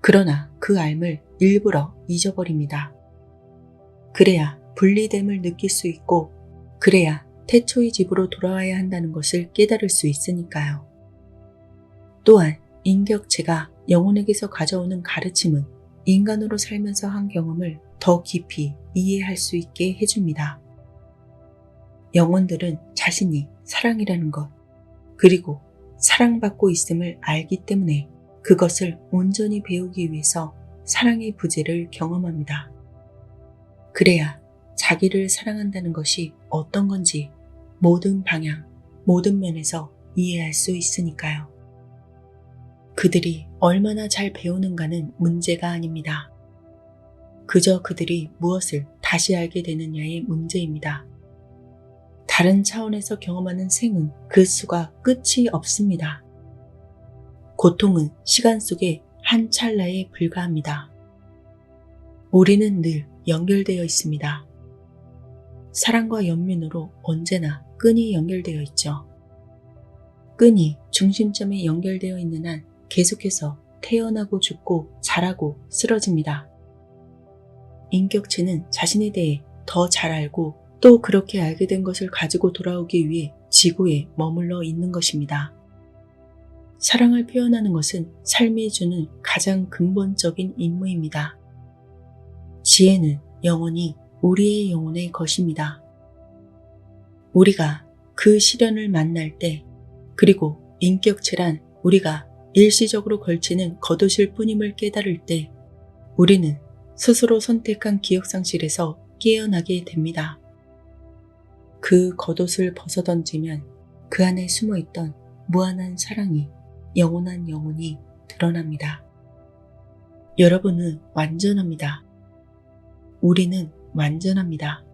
그러나 그 알을 일부러 잊어버립니다. 그래야 분리됨을 느낄 수 있고 그래야 태초의 집으로 돌아와야 한다는 것을 깨달을 수 있으니까요. 또한 인격체가 영혼에게서 가져오는 가르침은 인간으로 살면서 한 경험을 더 깊이 이해할 수 있게 해줍니다. 영혼들은 자신이 사랑이라는 것, 그리고 사랑받고 있음을 알기 때문에 그것을 온전히 배우기 위해서 사랑의 부재를 경험합니다. 그래야 자기를 사랑한다는 것이 어떤 건지 모든 방향, 모든 면에서 이해할 수 있으니까요. 그들이 얼마나 잘 배우는가는 문제가 아닙니다. 그저 그들이 무엇을 다시 알게 되느냐의 문제입니다. 다른 차원에서 경험하는 생은 그 수가 끝이 없습니다. 고통은 시간 속에 한 찰나에 불과합니다. 우리는 늘 연결되어 있습니다. 사랑과 연민으로 언제나 끈이 연결되어 있죠. 끈이 중심점에 연결되어 있는 한 계속해서 태어나고 죽고 자라고 쓰러집니다. 인격체는 자신에 대해 더 잘 알고 또 그렇게 알게 된 것을 가지고 돌아오기 위해 지구에 머물러 있는 것입니다. 사랑을 표현하는 것은 삶이 주는 가장 근본적인 임무입니다. 지혜는 영원히 우리의 영혼의 것입니다. 우리가 그 시련을 만날 때, 그리고 인격체란 우리가 일시적으로 걸치는 겉옷일 뿐임을 깨달을 때, 우리는 스스로 선택한 기억상실에서 깨어나게 됩니다. 그 겉옷을 벗어던지면 그 안에 숨어있던 무한한 사랑이, 영원한 영혼이 드러납니다. 여러분은 완전합니다. 우리는 완전합니다.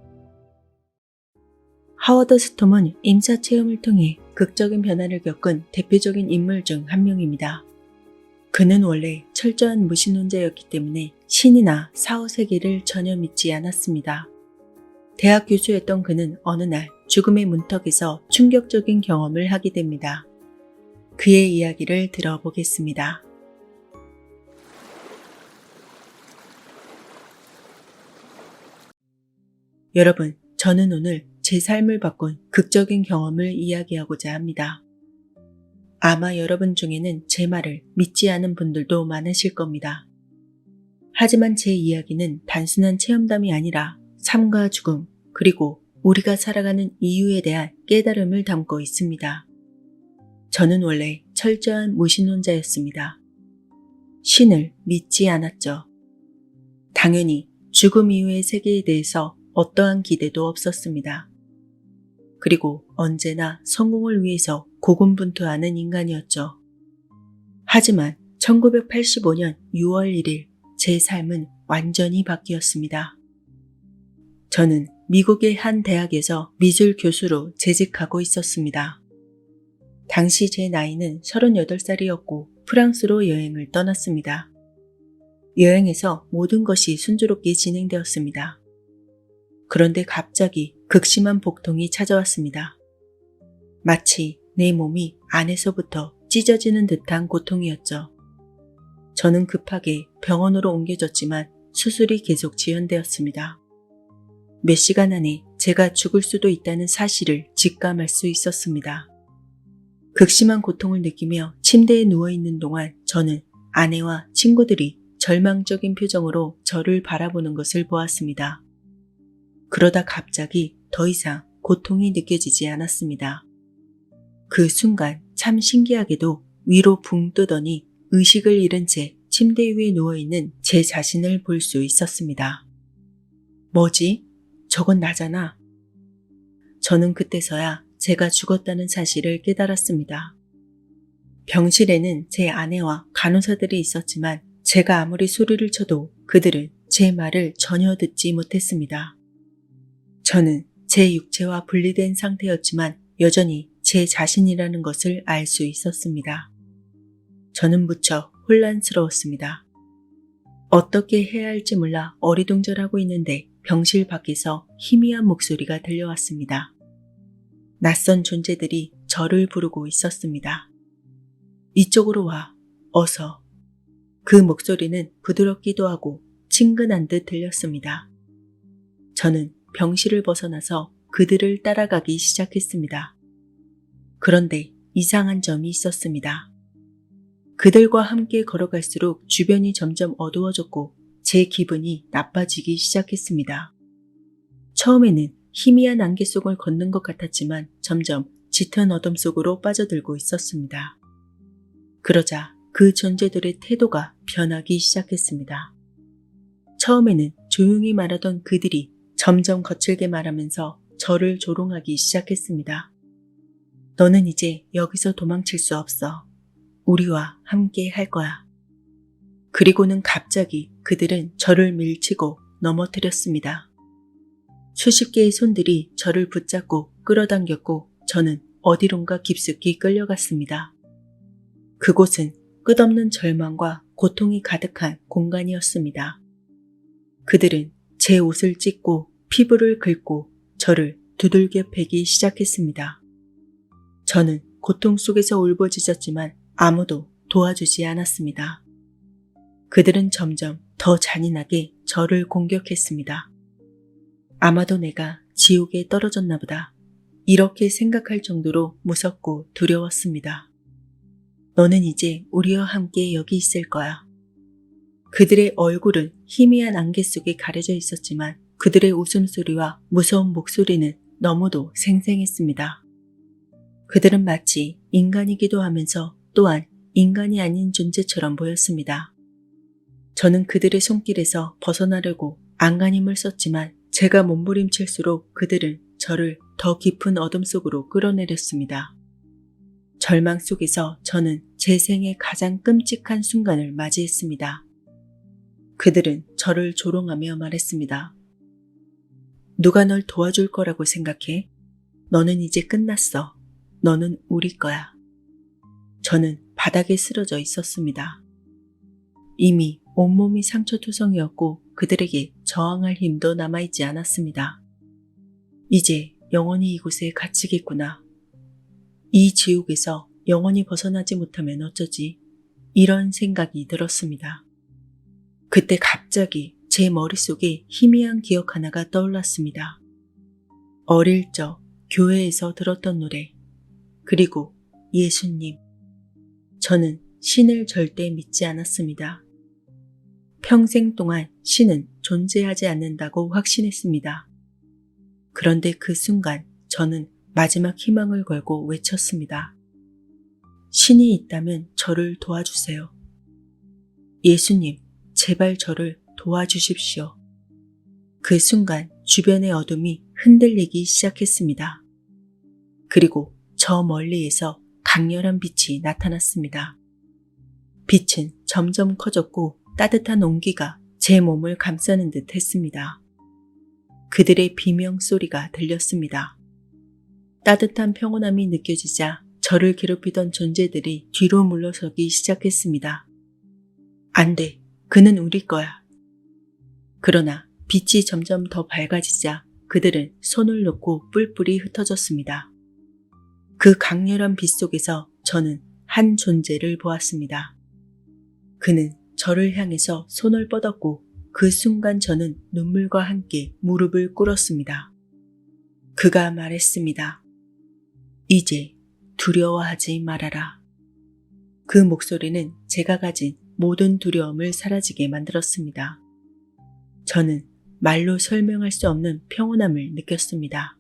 하워드 스톰은 임사 체험을 통해 극적인 변화를 겪은 대표적인 인물 중 한 명입니다. 그는 원래 철저한 무신론자였기 때문에 신이나 사후세계를 전혀 믿지 않았습니다. 대학 교수였던 그는 어느 날 죽음의 문턱에서 충격적인 경험을 하게 됩니다. 그의 이야기를 들어보겠습니다. 여러분, 저는 오늘 제 삶을 바꾼 극적인 경험을 이야기하고자 합니다. 아마 여러분 중에는 제 말을 믿지 않은 분들도 많으실 겁니다. 하지만 제 이야기는 단순한 체험담이 아니라 삶과 죽음, 그리고 우리가 살아가는 이유에 대한 깨달음을 담고 있습니다. 저는 원래 철저한 무신론자였습니다. 신을 믿지 않았죠. 당연히 죽음 이후의 세계에 대해서 어떠한 기대도 없었습니다. 그리고 언제나 성공을 위해서 고군분투하는 인간이었죠. 하지만 1985년 6월 1일 제 삶은 완전히 바뀌었습니다. 저는 미국의 한 대학에서 미술 교수로 재직하고 있었습니다. 당시 제 나이는 38살이었고 프랑스로 여행을 떠났습니다. 여행에서 모든 것이 순조롭게 진행되었습니다. 그런데 갑자기 극심한 복통이 찾아왔습니다. 마치 내 몸이 안에서부터 찢어지는 듯한 고통이었죠. 저는 급하게 병원으로 옮겨졌지만 수술이 계속 지연되었습니다. 몇 시간 안에 제가 죽을 수도 있다는 사실을 직감할 수 있었습니다. 극심한 고통을 느끼며 침대에 누워있는 동안 저는 아내와 친구들이 절망적인 표정으로 저를 바라보는 것을 보았습니다. 그러다 갑자기 더 이상 고통이 느껴지지 않았습니다. 그 순간 참 신기하게도 위로 붕 뜨더니 의식을 잃은 채 침대 위에 누워있는 제 자신을 볼 수 있었습니다. 뭐지? 저건 나잖아. 저는 그때서야 제가 죽었다는 사실을 깨달았습니다. 병실에는 제 아내와 간호사들이 있었지만 제가 아무리 소리를 쳐도 그들은 제 말을 전혀 듣지 못했습니다. 저는 제 육체와 분리된 상태였지만 여전히 제 자신이라는 것을 알 수 있었습니다. 저는 무척 혼란스러웠습니다. 어떻게 해야 할지 몰라 어리둥절하고 있는데 병실 밖에서 희미한 목소리가 들려왔습니다. 낯선 존재들이 저를 부르고 있었습니다. 이쪽으로 와, 어서. 그 목소리는 부드럽기도 하고 친근한 듯 들렸습니다. 저는 병실을 벗어나서 그들을 따라가기 시작했습니다. 그런데 이상한 점이 있었습니다. 그들과 함께 걸어갈수록 주변이 점점 어두워졌고 제 기분이 나빠지기 시작했습니다. 처음에는 희미한 안개 속을 걷는 것 같았지만 점점 짙은 어둠 속으로 빠져들고 있었습니다. 그러자 그 존재들의 태도가 변하기 시작했습니다. 처음에는 조용히 말하던 그들이 점점 거칠게 말하면서 저를 조롱하기 시작했습니다. 너는 이제 여기서 도망칠 수 없어. 우리와 함께 할 거야. 그리고는 갑자기 그들은 저를 밀치고 넘어뜨렸습니다. 수십 개의 손들이 저를 붙잡고 끌어당겼고 저는 어디론가 깊숙이 끌려갔습니다. 그곳은 끝없는 절망과 고통이 가득한 공간이었습니다. 그들은 제 옷을 찢고 피부를 긁고 저를 두들겨 패기 시작했습니다. 저는 고통 속에서 울부짖었지만 아무도 도와주지 않았습니다. 그들은 점점 더 잔인하게 저를 공격했습니다. 아마도 내가 지옥에 떨어졌나 보다. 이렇게 생각할 정도로 무섭고 두려웠습니다. 너는 이제 우리와 함께 여기 있을 거야. 그들의 얼굴은 희미한 안개 속에 가려져 있었지만 그들의 웃음소리와 무서운 목소리는 너무도 생생했습니다. 그들은 마치 인간이기도 하면서 또한 인간이 아닌 존재처럼 보였습니다. 저는 그들의 손길에서 벗어나려고 안간힘을 썼지만 제가 몸부림칠수록 그들은 저를 더 깊은 어둠 속으로 끌어내렸습니다. 절망 속에서 저는 제 생의 가장 끔찍한 순간을 맞이했습니다. 그들은 저를 조롱하며 말했습니다. 누가 널 도와줄 거라고 생각해? 너는 이제 끝났어. 너는 우리 거야. 저는 바닥에 쓰러져 있었습니다. 이미 온몸이 상처투성이었고 그들에게 저항할 힘도 남아있지 않았습니다. 이제 영원히 이곳에 갇히겠구나. 이 지옥에서 영원히 벗어나지 못하면 어쩌지? 이런 생각이 들었습니다. 그때 갑자기 제 머릿속에 희미한 기억 하나가 떠올랐습니다. 어릴 적 교회에서 들었던 노래, 그리고 예수님. 저는 신을 절대 믿지 않았습니다. 평생 동안 신은 존재하지 않는다고 확신했습니다. 그런데 그 순간 저는 마지막 희망을 걸고 외쳤습니다. 신이 있다면 저를 도와주세요. 예수님, 제발 저를 도와주십시오. 그 순간 주변의 어둠이 흔들리기 시작했습니다. 그리고 저 멀리에서 강렬한 빛이 나타났습니다. 빛은 점점 커졌고 따뜻한 온기가 제 몸을 감싸는 듯 했습니다. 그들의 비명 소리가 들렸습니다. 따뜻한 평온함이 느껴지자 저를 괴롭히던 존재들이 뒤로 물러서기 시작했습니다. 안 돼, 그는 우리 거야. 그러나 빛이 점점 더 밝아지자 그들은 손을 놓고 뿔뿔이 흩어졌습니다. 그 강렬한 빛 속에서 저는 한 존재를 보았습니다. 그는 저를 향해서 손을 뻗었고 그 순간 저는 눈물과 함께 무릎을 꿇었습니다. 그가 말했습니다. 이제 두려워하지 말아라. 그 목소리는 제가 가진 모든 두려움을 사라지게 만들었습니다. 저는 말로 설명할 수 없는 평온함을 느꼈습니다.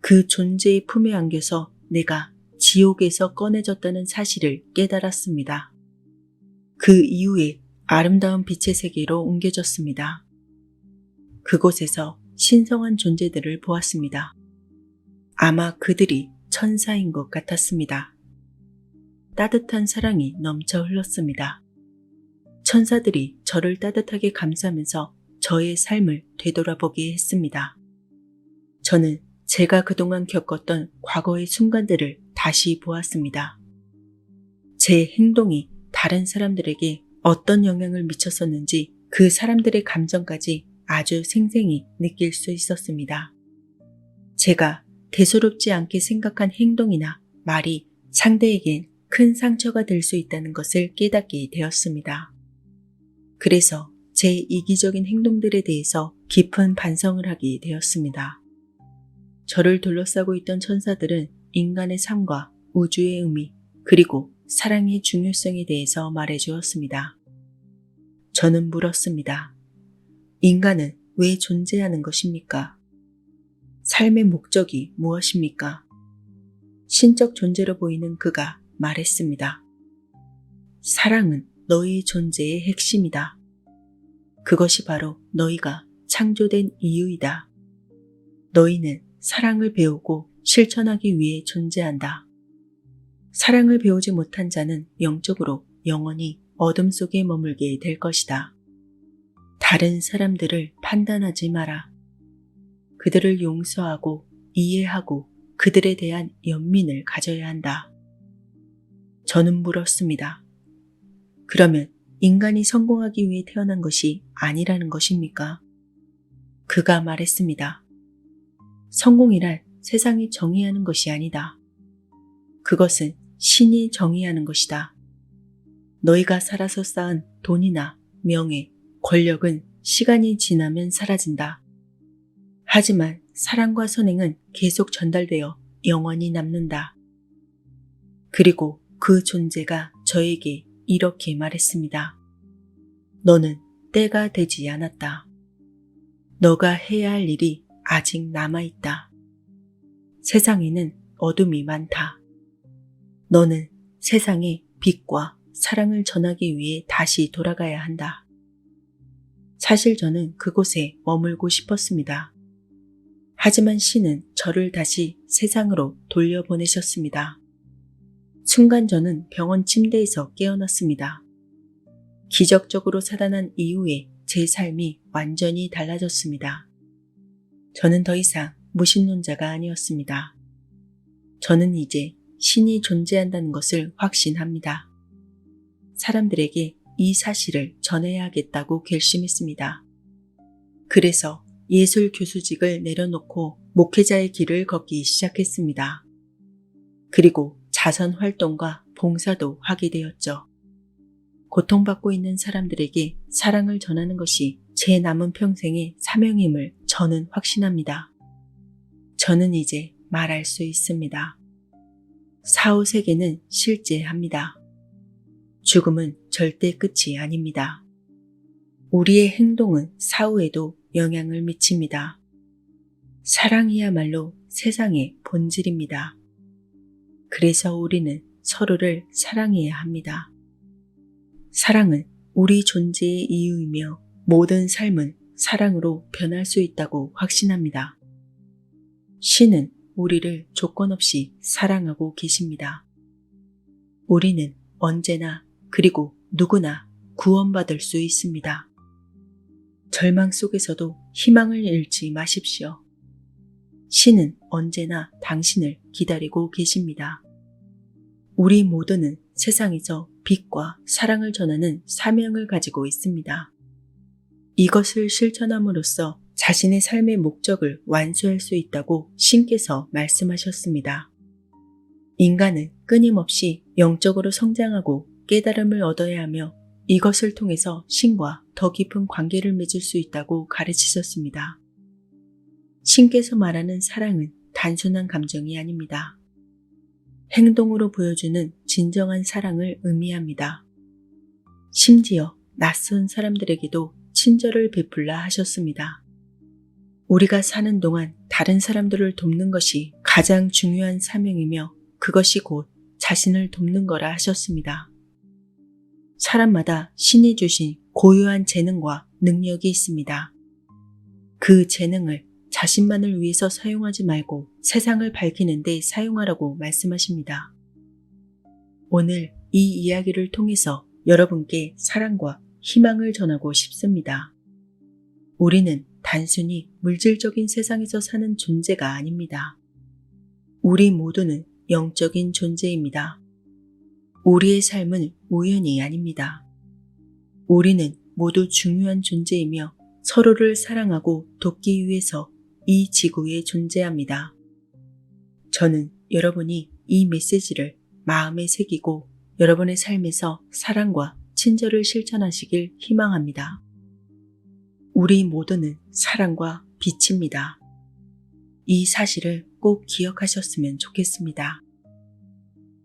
그 존재의 품에 안겨서 내가 지옥에서 꺼내졌다는 사실을 깨달았습니다. 그 이후에 아름다운 빛의 세계로 옮겨졌습니다. 그곳에서 신성한 존재들을 보았습니다. 아마 그들이 천사인 것 같았습니다. 따뜻한 사랑이 넘쳐 흘렀습니다. 천사들이 저를 따뜻하게 감싸면서 저의 삶을 되돌아보게 했습니다. 저는 제가 그동안 겪었던 과거의 순간들을 다시 보았습니다. 제 행동이 다른 사람들에게 어떤 영향을 미쳤었는지 그 사람들의 감정까지 아주 생생히 느낄 수 있었습니다. 제가 대수롭지 않게 생각한 행동이나 말이 상대에겐 큰 상처가 될 수 있다는 것을 깨닫게 되었습니다. 그래서 제 이기적인 행동들에 대해서 깊은 반성을 하게 되었습니다. 저를 둘러싸고 있던 천사들은 인간의 삶과 우주의 의미, 그리고 사랑의 중요성에 대해서 말해주었습니다. 저는 물었습니다. 인간은 왜 존재하는 것입니까? 삶의 목적이 무엇입니까? 신적 존재로 보이는 그가 말했습니다. 사랑은 너희 존재의 핵심이다. 그것이 바로 너희가 창조된 이유이다. 너희는 사랑을 배우고 실천하기 위해 존재한다. 사랑을 배우지 못한 자는 영적으로 영원히 어둠 속에 머물게 될 것이다. 다른 사람들을 판단하지 마라. 그들을 용서하고 이해하고 그들에 대한 연민을 가져야 한다. 저는 물었습니다. 그러면 인간이 성공하기 위해 태어난 것이 아니라는 것입니까? 그가 말했습니다. 성공이란 세상이 정의하는 것이 아니다. 그것은 신이 정의하는 것이다. 너희가 살아서 쌓은 돈이나 명예, 권력은 시간이 지나면 사라진다. 하지만 사랑과 선행은 계속 전달되어 영원히 남는다. 그리고 그 존재가 저에게 이렇게 말했습니다. 너는 때가 되지 않았다. 너가 해야 할 일이 아직 남아있다. 세상에는 어둠이 많다. 너는 세상에 빛과 사랑을 전하기 위해 다시 돌아가야 한다. 사실 저는 그곳에 머물고 싶었습니다. 하지만 신은 저를 다시 세상으로 돌려보내셨습니다. 순간 저는 병원 침대에서 깨어났습니다. 기적적으로 살아난 이후에 제 삶이 완전히 달라졌습니다. 저는 더 이상 무신론자가 아니었습니다. 저는 이제 신이 존재한다는 것을 확신합니다. 사람들에게 이 사실을 전해야겠다고 결심했습니다. 그래서 예술 교수직을 내려놓고 목회자의 길을 걷기 시작했습니다. 그리고 자선 활동과 봉사도 하게 되었죠. 고통받고 있는 사람들에게 사랑을 전하는 것이 제 남은 평생의 사명임을 저는 확신합니다. 저는 이제 말할 수 있습니다. 사후세계는 실제합니다. 죽음은 절대 끝이 아닙니다. 우리의 행동은 사후에도 영향을 미칩니다. 사랑이야말로 세상의 본질입니다. 그래서 우리는 서로를 사랑해야 합니다. 사랑은 우리 존재의 이유이며 모든 삶은 사랑으로 변할 수 있다고 확신합니다. 신은 우리를 조건 없이 사랑하고 계십니다. 우리는 언제나 그리고 누구나 구원받을 수 있습니다. 절망 속에서도 희망을 잃지 마십시오. 신은 언제나 당신을 기다리고 계십니다. 우리 모두는 세상에서 빛과 사랑을 전하는 사명을 가지고 있습니다. 이것을 실천함으로써 자신의 삶의 목적을 완수할 수 있다고 신께서 말씀하셨습니다. 인간은 끊임없이 영적으로 성장하고 깨달음을 얻어야 하며 이것을 통해서 신과 더 깊은 관계를 맺을 수 있다고 가르치셨습니다. 신께서 말하는 사랑은 단순한 감정이 아닙니다. 행동으로 보여주는 진정한 사랑을 의미합니다. 심지어 낯선 사람들에게도 친절을 베풀라 하셨습니다. 우리가 사는 동안 다른 사람들을 돕는 것이 가장 중요한 사명이며 그것이 곧 자신을 돕는 거라 하셨습니다. 사람마다 신이 주신 고유한 재능과 능력이 있습니다. 그 재능을 자신만을 위해서 사용하지 말고 세상을 밝히는 데 사용하라고 말씀하십니다. 오늘 이 이야기를 통해서 여러분께 사랑과 희망을 전하고 싶습니다. 우리는 단순히 물질적인 세상에서 사는 존재가 아닙니다. 우리 모두는 영적인 존재입니다. 우리의 삶은 우연이 아닙니다. 우리는 모두 중요한 존재이며 서로를 사랑하고 돕기 위해서 이 지구에 존재합니다. 저는 여러분이 이 메시지를 마음에 새기고 여러분의 삶에서 사랑과 친절을 실천하시길 희망합니다. 우리 모두는 사랑과 빛입니다. 이 사실을 꼭 기억하셨으면 좋겠습니다.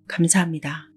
감사합니다.